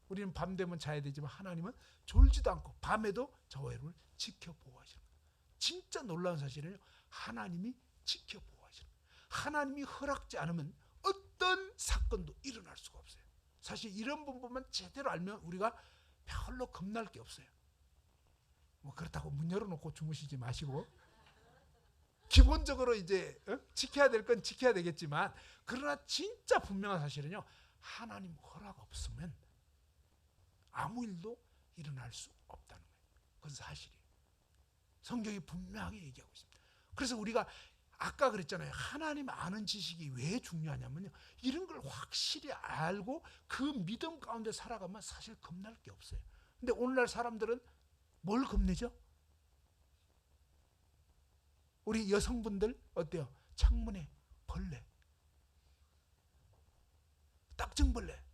Speaker 2: 우리는 밤 되면 자야 되지만 하나님은 졸지도 않고 밤에도 저와 여러분을 지켜보고 하시는 거예요. 진짜 놀라운 사실은요, 하나님이 지켜보고 하시는 거예요. 하나님이 허락지 않으면 어떤 사건도 일어날 수가 없어요. 사실 이런 부분만 제대로 알면 우리가 별로 겁날 게 없어요. 뭐 그렇다고 문 열어놓고 주무시지 마시고, 기본적으로 이제 지켜야 될 건 지켜야 되겠지만, 그러나 진짜 분명한 사실은요, 하나님 허락 없으면 아무 일도 일어날 수 없다는 거예요. 그건 사실이에요. 성경이 분명하게 얘기하고 있습니다. 그래서 우리가 아까 그랬잖아요. 하나님 아는 지식이 왜 중요하냐면요, 이런 걸 확실히 알고 그 믿음 가운데 살아가면 사실 겁날 게 없어요. 근데 오늘날 사람들은 뭘 겁내죠? 우리 여성분들 어때요? 창문에 벌레, 딱정벌레,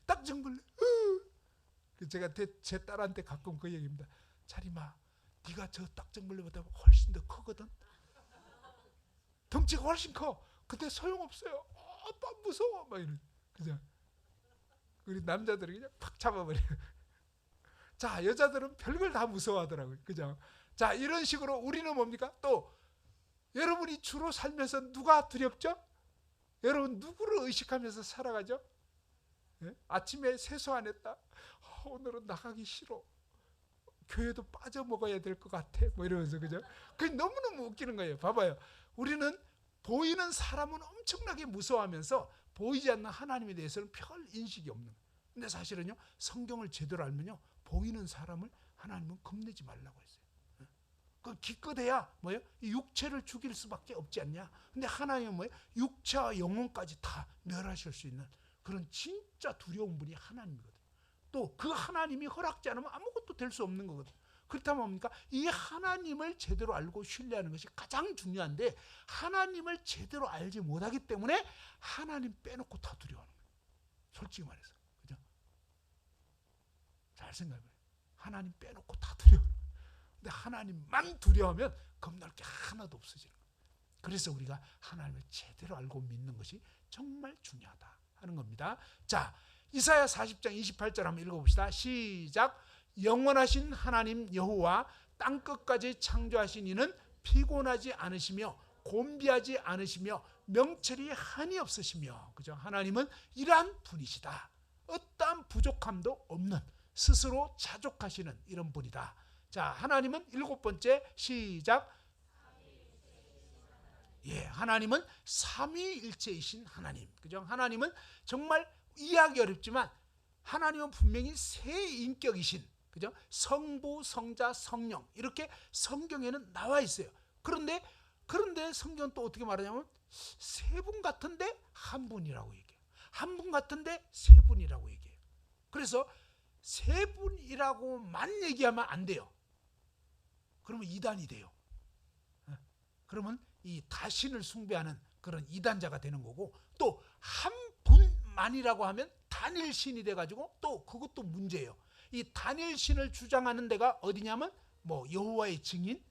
Speaker 2: 딱정벌레. 제가 제 딸한테 가끔 그 얘기입니다. 자리마, 네가 저 딱정벌레보다 훨씬 더 크거든. 덩치가 훨씬 커. 근데 소용없어요. 아빠 무서워. 막 이런. 그죠? 우리 남자들은 그냥 팍 잡아버려요. 자, 여자들은 별걸 다 무서워하더라고요. 그죠? 자, 이런 식으로 우리는 뭡니까? 또 여러분이 주로 살면서 누가 두렵죠? 여러분 누구를 의식하면서 살아가죠? 예? 아침에 세수 안 했다. 오늘은 나가기 싫어. 교회도 빠져 먹어야 될 것 같아. 뭐 이러면서, 그죠? 그게 너무너무 웃기는 거예요. 봐봐요. 우리는 보이는 사람은 엄청나게 무서워하면서 보이지 않는 하나님에 대해서는 별 인식이 없는 거예요. 근데 사실은요, 성경을 제대로 알면요, 보이는 사람을 하나님은 겁내지 말라고 했어요. 그 기껏해야 뭐예요? 이 육체를 죽일 수밖에 없지 않냐? 근데 하나님은 뭐예요? 육체와 영혼까지 다 멸하실 수 있는 그런 진짜 두려운 분이 하나님이거든요. 또 그 하나님이 허락지 않으면 아무것도 될 수 없는 거거든요. 그렇다면 뭡니까? 이 하나님을 제대로 알고 신뢰하는 것이 가장 중요한데, 하나님을 제대로 알지 못하기 때문에 하나님 빼놓고 다 두려워하는 거예요. 솔직히 말해서. 그죠? 잘 생각해봐요. 하나님 빼놓고 다 두려워하는 거예요. 근데 하나님만 두려워하면 겁날 게 하나도 없어지는 거예요. 그래서 우리가 하나님을 제대로 알고 믿는 것이 정말 중요하다 하는 겁니다. 자, 이사야 40장 28절 한번 읽어봅시다. 시작. 영원하신 하나님 여호와 땅끝까지 창조하신 이는 피곤하지 않으시며 곤비하지 않으시며 명철이 한이 없으시며, 그죠? 하나님은 이러한 분이시다. 어떠한 부족함도 없는, 스스로 자족하시는 이런 분이다. 자, 하나님은 일곱 번째, 시작. 예, 하나님은 삼위일체이신 하나님. 그죠? 하나님은 정말 이해하기 어렵지만 하나님은 분명히 세 인격이신, 그죠? 성부, 성자, 성령, 이렇게 성경에는 나와 있어요. 그런데 성경은 또 어떻게 말하냐면 세 분 같은데 한 분이라고 얘기해요. 한 분 같은데 세 분이라고 얘기해요. 그래서 세 분이라고만 얘기하면 안 돼요. 그러면 이단이 돼요. 그러면 이 다신을 숭배하는 그런 이단자가 되는 거고, 또 한 분만이라고 하면 단일신이 돼가지고 또 그것도 문제예요. 이 단일신을 주장하는 데가 어디냐면 뭐 여호와의 증인,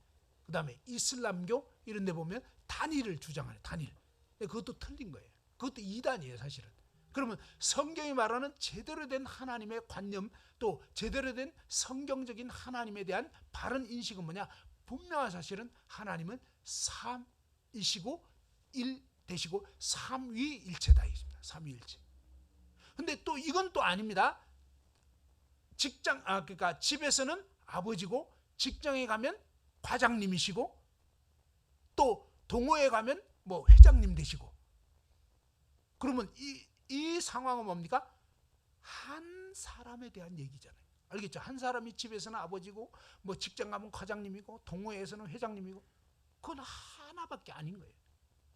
Speaker 2: 그 다음에 이슬람교 이런 데 보면 단일을 주장하는, 단일. 그것도 틀린 거예요. 그것도 이단이에요, 사실은. 그러면 성경이 말하는 제대로 된 하나님의 관념, 또 제대로 된 성경적인 하나님에 대한 바른 인식은 뭐냐? 분명한 사실은 하나님은 삼이시고 일 되시고 삼위일체다 있습니다. 삼위일체. 근데 또 이건 또 아닙니다. 그러니까 집에서는 아버지고, 직장에 가면 과장님이시고, 또 동호회 가면 뭐 회장님 되시고. 그러면 이 상황은 뭡니까? 한 사람에 대한 얘기잖아요. 알겠죠? 한 사람이 집에서는 아버지고 뭐 직장 가면 과장님이고 동호회에서는 회장님이고 그건 하나밖에 아닌 거예요.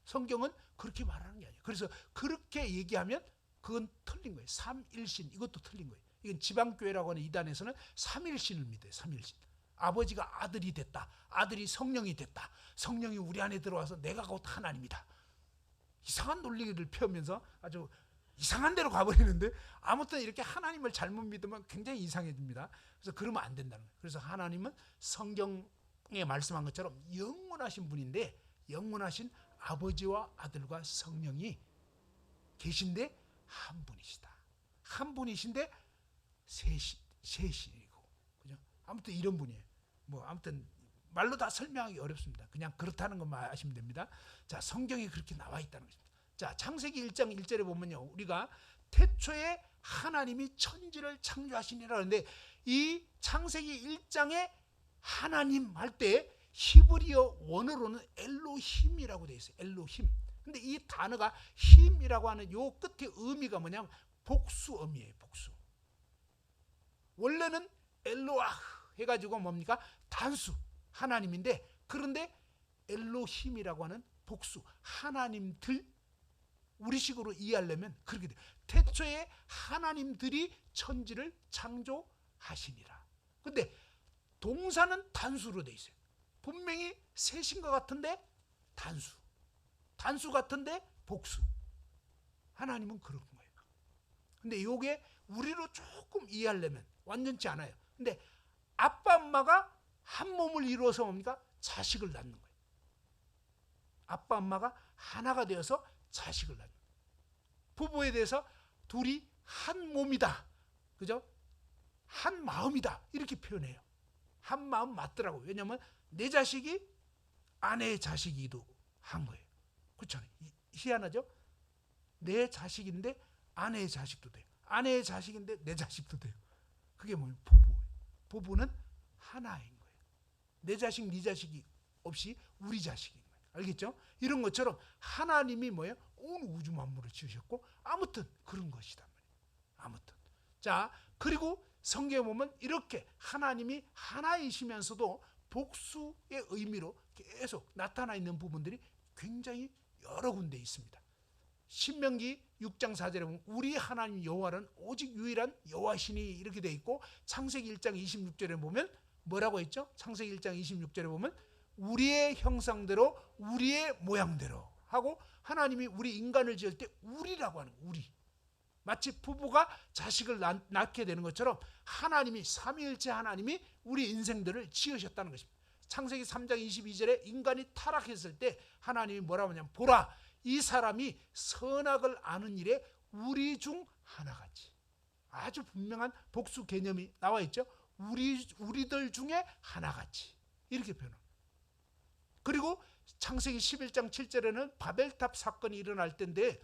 Speaker 2: 성경은 그렇게 말하는 게 아니에요. 그래서 그렇게 얘기하면 그건 틀린 거예요. 삼일신 이것도 틀린 거예요. 이건 지방교회라고 하는 이단에서는 삼일신을 믿어요. 삼일신. 아버지가 아들이 됐다. 아들이 성령이 됐다. 성령이 우리 안에 들어와서 내가 곧 하나님이다. 이상한 논리를 펴면서 아주 이상한 데로 가버리는데 아무튼 이렇게 하나님을 잘못 믿으면 굉장히 이상해집니다. 그래서 그러면 안 된다는 거예요. 그래서 하나님은 성경에 말씀한 것처럼 영원하신 분인데 영원하신 아버지와 아들과 성령이 계신데 한 분이시다. 한 분이신데 셋이고, 그죠? 아무튼 이런 분이에요. 뭐 아무튼 말로 다 설명하기 어렵습니다. 그냥 그렇다는 것만 아시면 됩니다. 자, 성경에 그렇게 나와 있다는 것입니다. 자, 창세기 1장 1절에 보면요, 우리가 태초에 하나님이 천지를 창조하시니라 하는데 이 창세기 1장에 하나님 할 때 히브리어 원어로는 엘로힘이라고 되어 있어요. 엘로힘. 근데 이 단어가 힘이라고 하는 요 끝에 의미가 뭐냐면 복수음이에요. 복수. 원래는 엘로아흐 해가지고 뭡니까? 단수 하나님인데, 그런데 엘로힘이라고 하는 복수 하나님들, 우리식으로 이해하려면 그렇게 돼요. 태초에 하나님들이 천지를 창조하시니라. 근데 동사는 단수로 돼 있어요. 분명히 셋인 것 같은데 단수, 단수 같은데 복수. 하나님은 그런 거예요. 근데 이게 우리로 조금 이해하려면 완전치 않아요. 근데 아빠 엄마가 한 몸을 이루어서 뭡니까? 자식을 낳는 거예요. 아빠 엄마가 하나가 되어서 자식을 낳는 거예요. 부부에 대해서 둘이 한 몸이다, 그죠? 한 마음이다, 이렇게 표현해요. 한 마음 맞더라고. 왜냐하면 내 자식이 아내의 자식이기도 한 거예요. 그렇잖아요. 희한하죠? 내 자식인데 아내의 자식도 돼요. 아내의 자식인데 내 자식도 돼요. 그게 뭐예요? 부부예요. 부부는 하나인 거예요. 내 자식, 네 자식이 없이 우리 자식인 거예요. 알겠죠? 이런 것처럼 하나님이 뭐예요? 온 우주 만물을 지으셨고 아무튼 그런 것이단 말이에요. 아무튼. 자, 그리고 성경에 보면 이렇게 하나님이 하나이시면서도 복수의 의미로 계속 나타나 있는 부분들이 굉장히 여러 군데 있습니다. 신명기 6장 4절에 보면 우리 하나님 여호와는 오직 유일한 여호와시니 이렇게 돼 있고, 창세기 1장 26절에 보면 뭐라고 했죠? 창세기 1장 26절에 보면 우리의 형상대로 우리의 모양대로 하고, 하나님이 우리 인간을 지을 때 우리라고 하는 거예요. 우리. 마치 부부가 자식을 낳게 되는 것처럼 하나님이, 삼위일체 하나님이 우리 인생들을 지으셨다는 것입니다. 창세기 3장 22절에 인간이 타락했을 때 하나님이 뭐라고 하냐면 보라, 이 사람이 선악을 아는 일에 우리 중 하나같이. 아주 분명한 복수 개념이 나와 있죠. 우리들 중에 하나같이 이렇게 표현합니다. 그리고 창세기 11장 7절에는 바벨탑 사건이 일어날 때인데,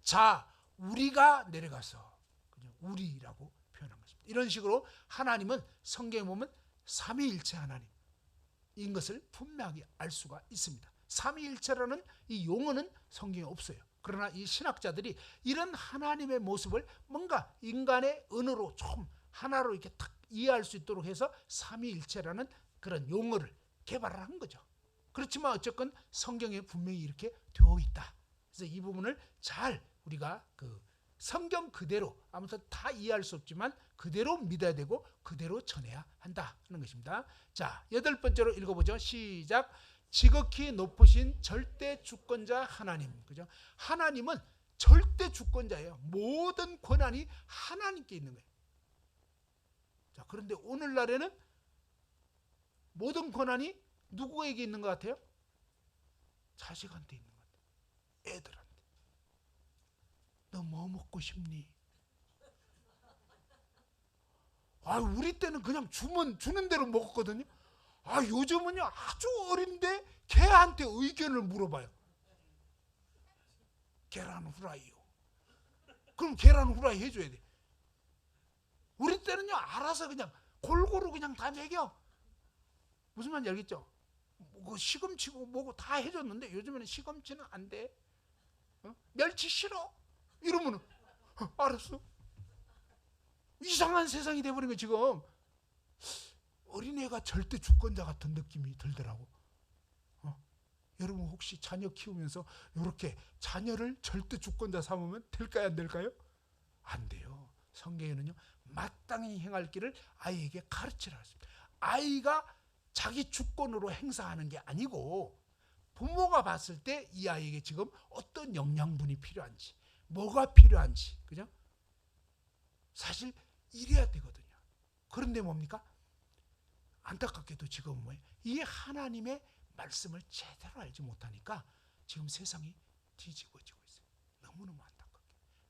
Speaker 2: 자, 우리가 내려가서, 그냥 우리라고 표현한 것입니다. 이런 식으로 하나님은 성경에 보면 삼위일체 하나님인 것을 분명하게 알 수가 있습니다. 삼위일체라는 이 용어는 성경에 없어요. 그러나 이 신학자들이 이런 하나님의 모습을 뭔가 인간의 언어로 좀 하나로 이렇게 탁 이해할 수 있도록 해서 삼위일체라는 그런 용어를 개발을 한 거죠. 그렇지만 어쨌건 성경에 분명히 이렇게 되어 있다. 그래서 이 부분을 잘 우리가 그 성경 그대로, 아무튼 다 이해할 수 없지만 그대로 믿어야 되고 그대로 전해야 한다 하는 것입니다. 자, 8번째로 읽어보죠. 시작. 지극히 높으신 절대 주권자 하나님. 그죠? 하나님은 절대 주권자예요. 모든 권한이 하나님께 있는 거예요. 자, 그런데 오늘날에는 모든 권한이 누구에게 있는 것 같아요? 자식한테 있는 것 같아요. 애들한테. 너 뭐 먹고 싶니? 아, 우리 때는 그냥 주는 대로 먹었거든요. 아, 요즘은요 아주 어린데 걔한테 의견을 물어봐요. 계란 후라이요. 그럼 계란 후라이 해줘야 돼. 우리 때는요 알아서 그냥 골고루 그냥 다 먹여. 무슨 말인지 알겠죠? 뭐 시금치고 뭐고 다 해줬는데 요즘에는 시금치는 안 돼. 멸치 싫어. 이러면은 알았어. 이상한 세상이 돼버린 거예요. 지금 어린애가 절대 주권자 같은 느낌이 들더라고. 여러분 혹시 자녀 키우면서 이렇게 자녀를 절대 주권자 삼으면 될까요, 안 될까요? 안 돼요. 성경에는요, 마땅히 행할 길을 아이에게 가르치라 했습니다. 아이가 자기 주권으로 행사하는 게 아니고 부모가 봤을 때 이 아이에게 지금 어떤 영양분이 필요한지, 뭐가 필요한지, 그죠? 사실 이래야 되거든요. 그런데 뭡니까? 안타깝게도 지금 뭐예요? 이 하나님의 말씀을 제대로 알지 못하니까 지금 세상이 뒤집어지고 있어요. 너무너무 안타깝게.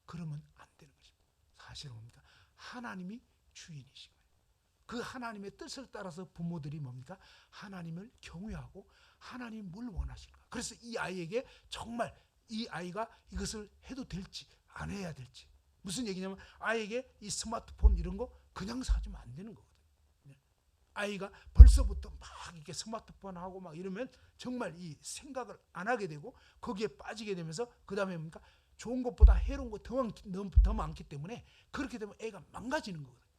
Speaker 2: 그러면 안 되는 것입니다. 사실은 뭡니까? 하나님이 주인이신 거예요. 그 하나님의 뜻을 따라서 부모들이 뭡니까? 하나님을 경외하고 하나님이 뭘 원하실까? 그래서 이 아이에게 정말 이 아이가 이것을 해도 될지 안 해야 될지, 무슨 얘기냐면 아이에게 이 스마트폰 이런 거 그냥 사주면 안 되는 거거든요. 아이가 벌써부터 막 이렇게 스마트폰 하고 막 이러면 정말 이 생각을 안 하게 되고 거기에 빠지게 되면서 그 다음에 뭡니까? 좋은 것보다 해로운 거 더 많기 때문에 그렇게 되면 애가 망가지는 거거든요.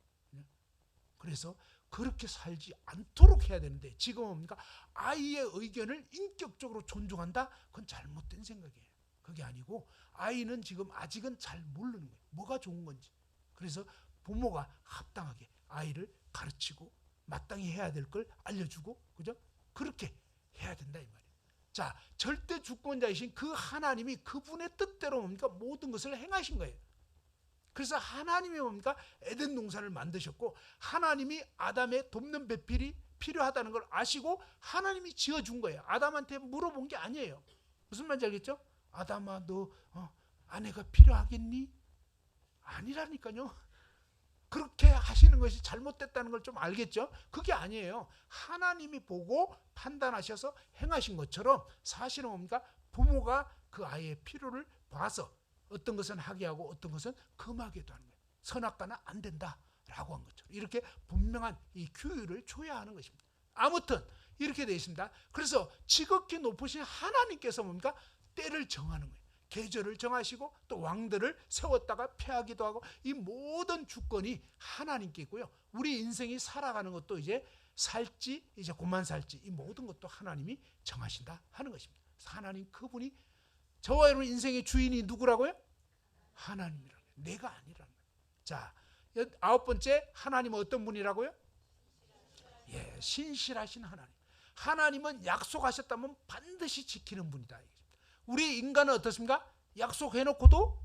Speaker 2: 그래서 그렇게 살지 않도록 해야 되는데 지금 뭡니까? 아이의 의견을 인격적으로 존중한다? 그건 잘못된 생각이에요. 그게 아니고 아이는 지금 아직은 잘 모르는 거예요. 뭐가 좋은 건지. 그래서 부모가 합당하게 아이를 가르치고 마땅히 해야 될 걸 알려주고, 그죠? 그렇게 해야 된다 이 말이에요. 자, 절대 주권자이신 그 하나님이 그분의 뜻대로 뭡니까? 모든 것을 행하신 거예요. 그래서 하나님이 뭡니까? 에덴 동산을 만드셨고 하나님이 아담의 돕는 배필이 필요하다는 걸 아시고 하나님이 지어준 거예요. 아담한테 물어본 게 아니에요. 무슨 말인지 알겠죠? 아담아, 너 아내가 필요하겠니? 아니라니까요. 그렇게 하시는 것이 잘못됐다는 걸 좀 알겠죠? 그게 아니에요. 하나님이 보고 판단하셔서 행하신 것처럼 사실은 뭡니까? 부모가 그 아이의 필요를 봐서 어떤 것은 하게 하고 어떤 것은 금하게도 하는 거예요. 선악과는 안 된다라고 한 것처럼 이렇게 분명한 이 규율을 줘야 하는 것입니다. 아무튼 이렇게 되어 있습니다. 그래서 지극히 높으신 하나님께서 뭡니까? 때를 정하는 거예요. 계절을 정하시고 또 왕들을 세웠다가 패하기도 하고 이 모든 주권이 하나님께 있고요. 우리 인생이 살아가는 것도 이제 살지 이제 그만 살지 이 모든 것도 하나님이 정하신다 하는 것입니다. 하나님 그분이 저와 여러분 인생의 주인이 누구라고요? 하나님이라는 거예요. 내가 아니라는 거예요. 자, 9번째 하나님은 어떤 분이라고요? 예, 신실하신 하나님. 하나님은 약속하셨다면 반드시 지키는 분이다. 우리 인간은 어떻습니까? 약속해놓고도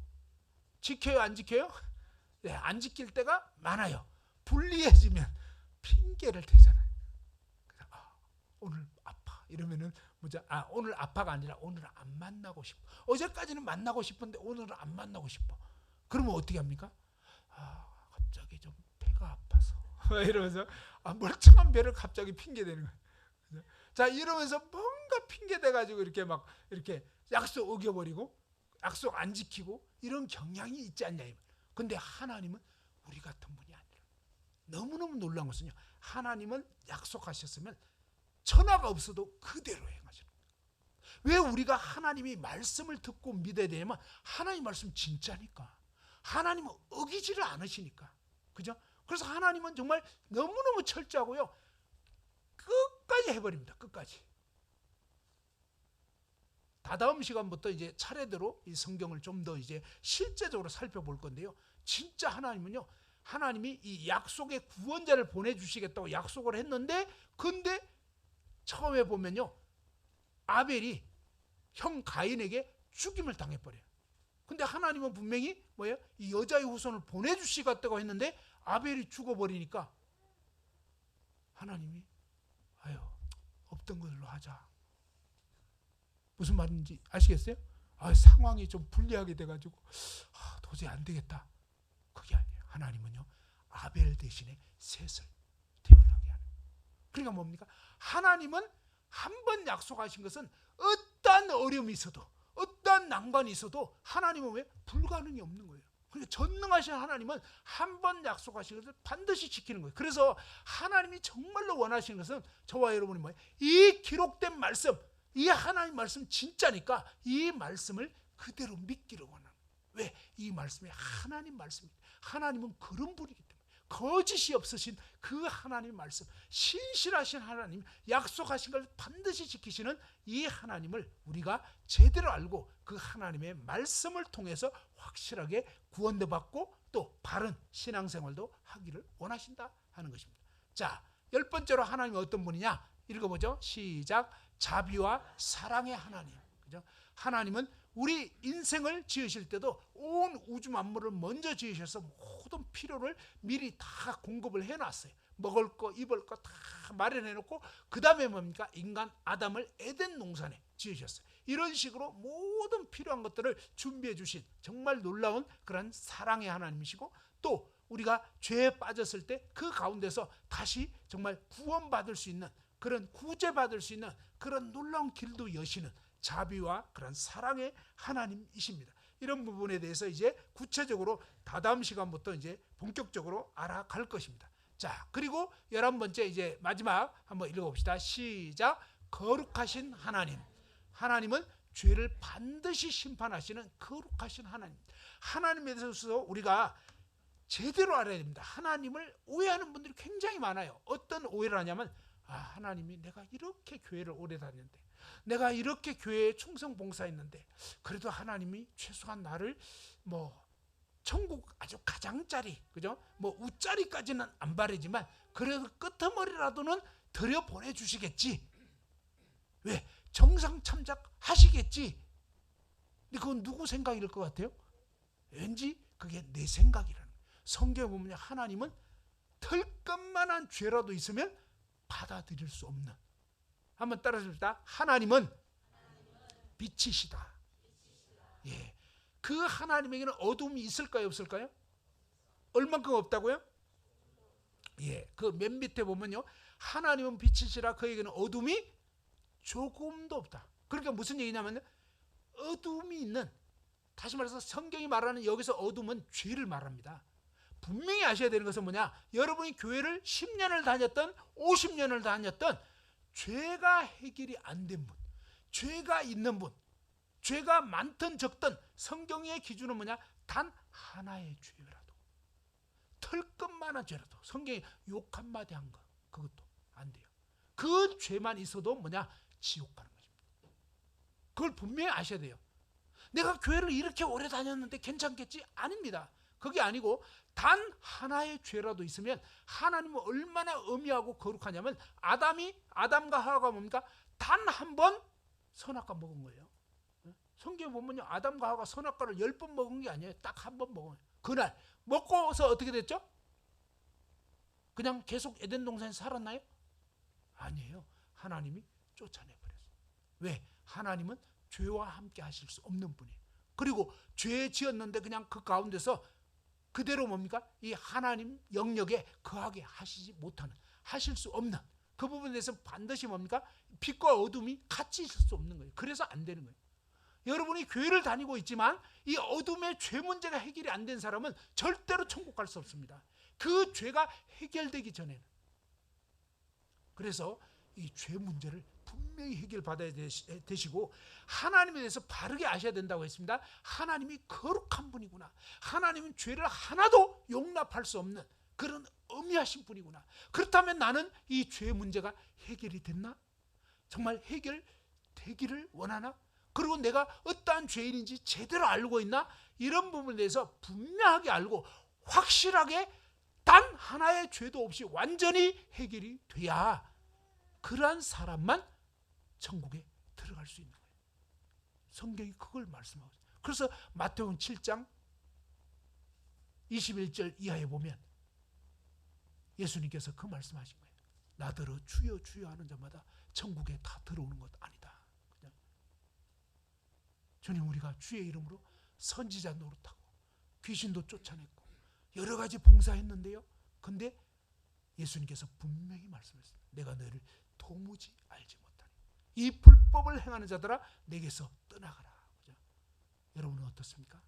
Speaker 2: 지켜요, 안 지켜요? 네, 안 지킬 때가 많아요. 불리해지면 핑계를 대잖아요. 오늘 아파 이러면은 오늘 아파가 아니라 오늘은 안 만나고 싶어. 어제까지는 만나고 싶은데 오늘은 안 만나고 싶어. 그러면 어떻게 합니까? 갑자기 좀 배가 아파서 이러면서 멀쩡한 배를 갑자기 핑계 대는 거예요. 자, 이러면서 뭔가 핑계 대가지고 이렇게 막 이렇게 약속 어겨버리고 약속 안 지키고 이런 경향이 있지 않냐. 근데 하나님은 우리 같은 분이 아니라 너무너무 놀라운 것은요, 하나님은 약속하셨으면 천하가 없어도 그대로 행하시는 거예요. 왜 우리가 하나님이 말씀을 듣고 믿어야 되냐면 하나님 말씀 진짜니까. 하나님은 어기지를 않으시니까. 그죠? 그래서 하나님은 정말 너무너무 철저하고요, 끝까지 해버립니다. 끝까지. 다다음 시간부터 이제 차례대로 이 성경을 좀 더 이제 실제적으로 살펴볼 건데요. 진짜 하나님은요, 하나님이 이 약속의 구원자를 보내주시겠다고 약속을 했는데, 근데 처음에 보면요, 아벨이 형 가인에게 죽임을 당해버려요. 근데 하나님은 분명히 뭐예요? 이 여자의 후손을 보내주시겠다고 했는데 아벨이 죽어버리니까 하나님이 없던 걸로 하자. 무슨 말인지 아시겠어요? 상황이 좀 불리하게 돼가지고 도저히 안 되겠다. 그게 아니에요. 하나님은요, 아벨 대신에 셋을 태어나게 하는. 그러니까 뭡니까? 하나님은 한 번 약속하신 것은 어떠한 어려움이 있어도 어떠한 난관이 있어도 하나님은 왜? 불가능이 없는 거예요. 그러니까 전능하신 하나님은 한 번 약속하신 것을 반드시 지키는 거예요. 그래서 하나님이 정말로 원하시는 것은 저와 여러분이 뭐예요? 이 기록된 말씀, 이 하나님 말씀 진짜니까 이 말씀을 그대로 믿기를 원하는 거예요. 왜? 이 말씀이 하나님 말씀입니다. 하나님은 그런 분이기 때문에, 거짓이 없으신 그 하나님 말씀, 신실하신 하나님, 약속하신 걸 반드시 지키시는 이 하나님을 우리가 제대로 알고 그 하나님의 말씀을 통해서 확실하게 구원도 받고 또 바른 신앙생활도 하기를 원하신다 하는 것입니다. 자, 10번째로 하나님은 어떤 분이냐? 읽어보죠. 시작. 자비와 사랑의 하나님. 그죠? 하나님은 우리 인생을 지으실 때도 온 우주 만물을 먼저 지으셔서 모든 필요를 미리 다 공급을 해놨어요. 먹을 거, 입을 거 다 마련해놓고 그 다음에 뭡니까? 인간 아담을 에덴 동산에 지으셨어요. 이런 식으로 모든 필요한 것들을 준비해 주신 정말 놀라운 그런 사랑의 하나님이시고, 또 우리가 죄에 빠졌을 때 그 가운데서 다시 정말 구원받을 수 있는, 그런 구제받을 수 있는 그런 놀라운 길도 여시는 자비와 그런 사랑의 하나님이십니다. 이런 부분에 대해서 이제 구체적으로 다다음 시간부터 이제 본격적으로 알아갈 것입니다. 자, 그리고 11번째 이제 마지막 한번 읽어봅시다. 시작. 거룩하신 하나님. 하나님은 죄를 반드시 심판하시는 거룩하신 하나님. 하나님에 대해서 우리가 제대로 알아야 됩니다. 하나님을 오해하는 분들이 굉장히 많아요. 어떤 오해를 하냐면, 하나님이 내가 이렇게 교회를 오래 다녔는데, 내가 이렇게 교회에 충성 봉사했는데, 그래도 하나님이 최소한 나를 천국 아주 가장짜리, 그죠? 우짜리까지는 안 바라지만 그래도 끄트머리라도는 들여 보내주시겠지. 왜? 정상 참작하시겠지. 근데 그건 누구 생각일 것 같아요? 왠지 그게 내 생각이라는 거예요. 성경에 보면 하나님은 털끝만한 죄라도 있으면 받아들일 수 없는, 한번 따라해봅시다. 하나님은 빛이시다. 예, 그 하나님에게는 어둠이 있을까요, 없을까요? 얼만큼 없다고요? 예, 그 맨 밑에 보면요, 하나님은 빛이시라 그에게는 어둠이 조금도 없다. 그러니까 무슨 얘기냐면, 어둠이 있는, 다시 말해서 성경이 말하는 여기서 어둠은 죄를 말합니다. 분명히 아셔야 되는 것은 뭐냐? 여러분이 교회를 10년을 다녔던 50년을 다녔던 죄가 해결이 안 된 분, 죄가 있는 분, 죄가 많든 적든 성경의 기준은 뭐냐? 단 하나의 죄라도, 털끝만한 죄라도, 성경에 욕 한마디 한 거, 그것도 안 돼요. 그 죄만 있어도 뭐냐? 지옥 가는 것입니다. 그걸 분명히 아셔야 돼요. 내가 교회를 이렇게 오래 다녔는데 괜찮겠지? 아닙니다. 그게 아니고 단 하나의 죄라도 있으면 하나님은 얼마나 엄히하고 거룩하냐면, 아담과 하와가 뭡니까? 단 한 번 선악과 먹은 거예요. 성경에 보면요, 아담과 하와가 선악과를 10번 먹은 게 아니에요. 딱 한 번 먹어요. 그날 먹고서 어떻게 됐죠? 그냥 계속 에덴 동산에 살았나요? 아니에요. 하나님이 쫓아내버렸어요. 왜? 하나님은 죄와 함께 하실 수 없는 분이에요. 그리고 죄 지었는데 그냥 그 가운데서 그대로 뭡니까? 이 하나님 영역에 거하게 하시지 못하는, 하실 수 없는 그 부분에 대해서 반드시 뭡니까? 빛과 어둠이 같이 있을 수 없는 거예요. 그래서 안 되는 거예요. 여러분이 교회를 다니고 있지만 이 어둠의 죄 문제가 해결이 안 된 사람은 절대로 천국 갈 수 없습니다. 그 죄가 해결되기 전에는. 그래서 이 죄 문제를 분명히 해결받아야 되시고, 하나님에 대해서 바르게 아셔야 된다고 했습니다. 하나님이 거룩한 분이구나. 하나님은 죄를 하나도 용납할 수 없는 그런 엄미하신 분이구나. 그렇다면 나는 이 죄 문제가 해결이 됐나? 정말 해결되기를 원하나? 그리고 내가 어떠한 죄인인지 제대로 알고 있나? 이런 부분에 대해서 분명하게 알고 확실하게 단 하나의 죄도 없이 완전히 해결이 돼야 그러한 사람만 천국에 들어갈 수 있는 거예요. 성경이 그걸 말씀하고 있어요. 그래서 마태복음 7장 21절 이하에 보면 예수님께서 그 말씀하신 거예요. 나더러 주여 주여 하는 자마다 천국에 다 들어오는 것 아니다. 그냥 주님, 우리가 주의 이름으로 선지자 노릇하고 귀신도 쫓아냈고 여러 가지 봉사했는데요. 근데 예수님께서 분명히 말씀했어요. 내가 너를 도무지 알지 못하니 이 불법을 행하는 자들아 내게서 떠나가라. 그죠? 여러분은 어떻습니까?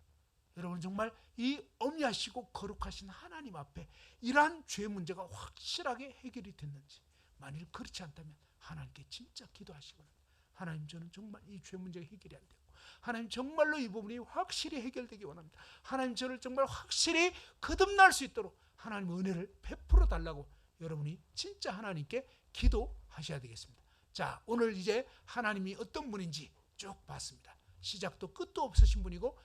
Speaker 2: 여러분 정말 이 엄리하시고 거룩하신 하나님 앞에 이러한 죄 문제가 확실하게 해결이 됐는지, 만일 그렇지 않다면 하나님께 진짜 기도하시고, 하나님, 저는 정말 이 죄 문제가 해결이 안 되고, 하나님 정말로 이 부분이 확실히 해결되기 원합니다. 하나님, 저를 정말 확실히 거듭날 수 있도록 하나님의 은혜를 베풀어 달라고 여러분이 진짜 하나님께 기도하셔야 되겠습니다. 자, 오늘 이제 하나님이 어떤 분인지 쭉 봤습니다. 시작도 끝도 없으신 분이고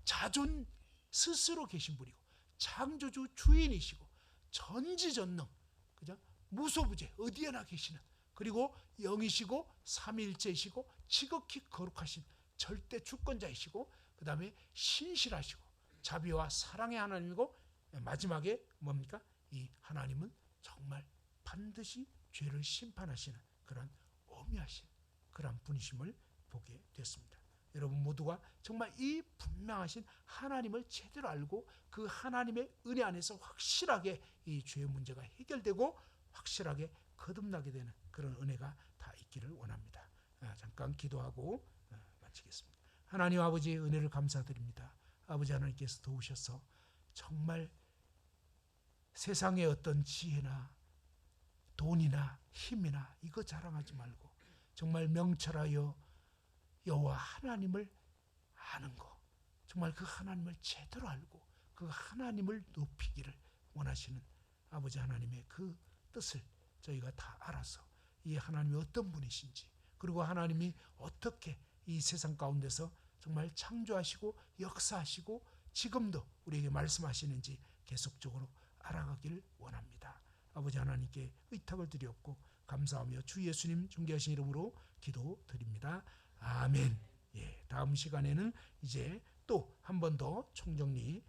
Speaker 2: 자존 스스로 계신 분이고 창조주 주인이시고 전지전능, 그죠? 무소부재 어디에나 계시는, 그리고 영이시고 삼위일체이시고 지극히 거룩하신 절대 주권자이시고, 그 다음에 신실하시고 자비와 사랑의 하나님이고, 마지막에 뭡니까? 이 하나님은 정말 반드시 죄를 심판하시는 그런 오묘하신 그런 분이심을 보게 됐습니다. 여러분 모두가 정말 이 분명하신 하나님을 제대로 알고 그 하나님의 은혜 안에서 확실하게 이 죄의 문제가 해결되고 확실하게 거듭나게 되는 그런 은혜가 다 있기를 원합니다. 잠깐 기도하고 마치겠습니다. 하나님 아버지의 은혜를 감사드립니다. 아버지 하나님께서 도우셔서 정말 세상의 어떤 지혜나 돈이나 힘이나 이거 자랑하지 말고 정말 명철하여 여호와 하나님을 아는 것, 정말 그 하나님을 제대로 알고 그 하나님을 높이기를 원하시는 아버지 하나님의 그 뜻을 저희가 다 알아서 이 하나님이 어떤 분이신지, 그리고 하나님이 어떻게 이 세상 가운데서 정말 창조하시고 역사하시고 지금도 우리에게 말씀하시는지 계속적으로 알아가기를 원합니다. 아버지 하나님께 의탁을 드렸고 감사하며 주 예수님 존귀하신 이름으로 기도드립니다. 아멘. 예, 다음 시간에는 이제 또 한 번 더 총정리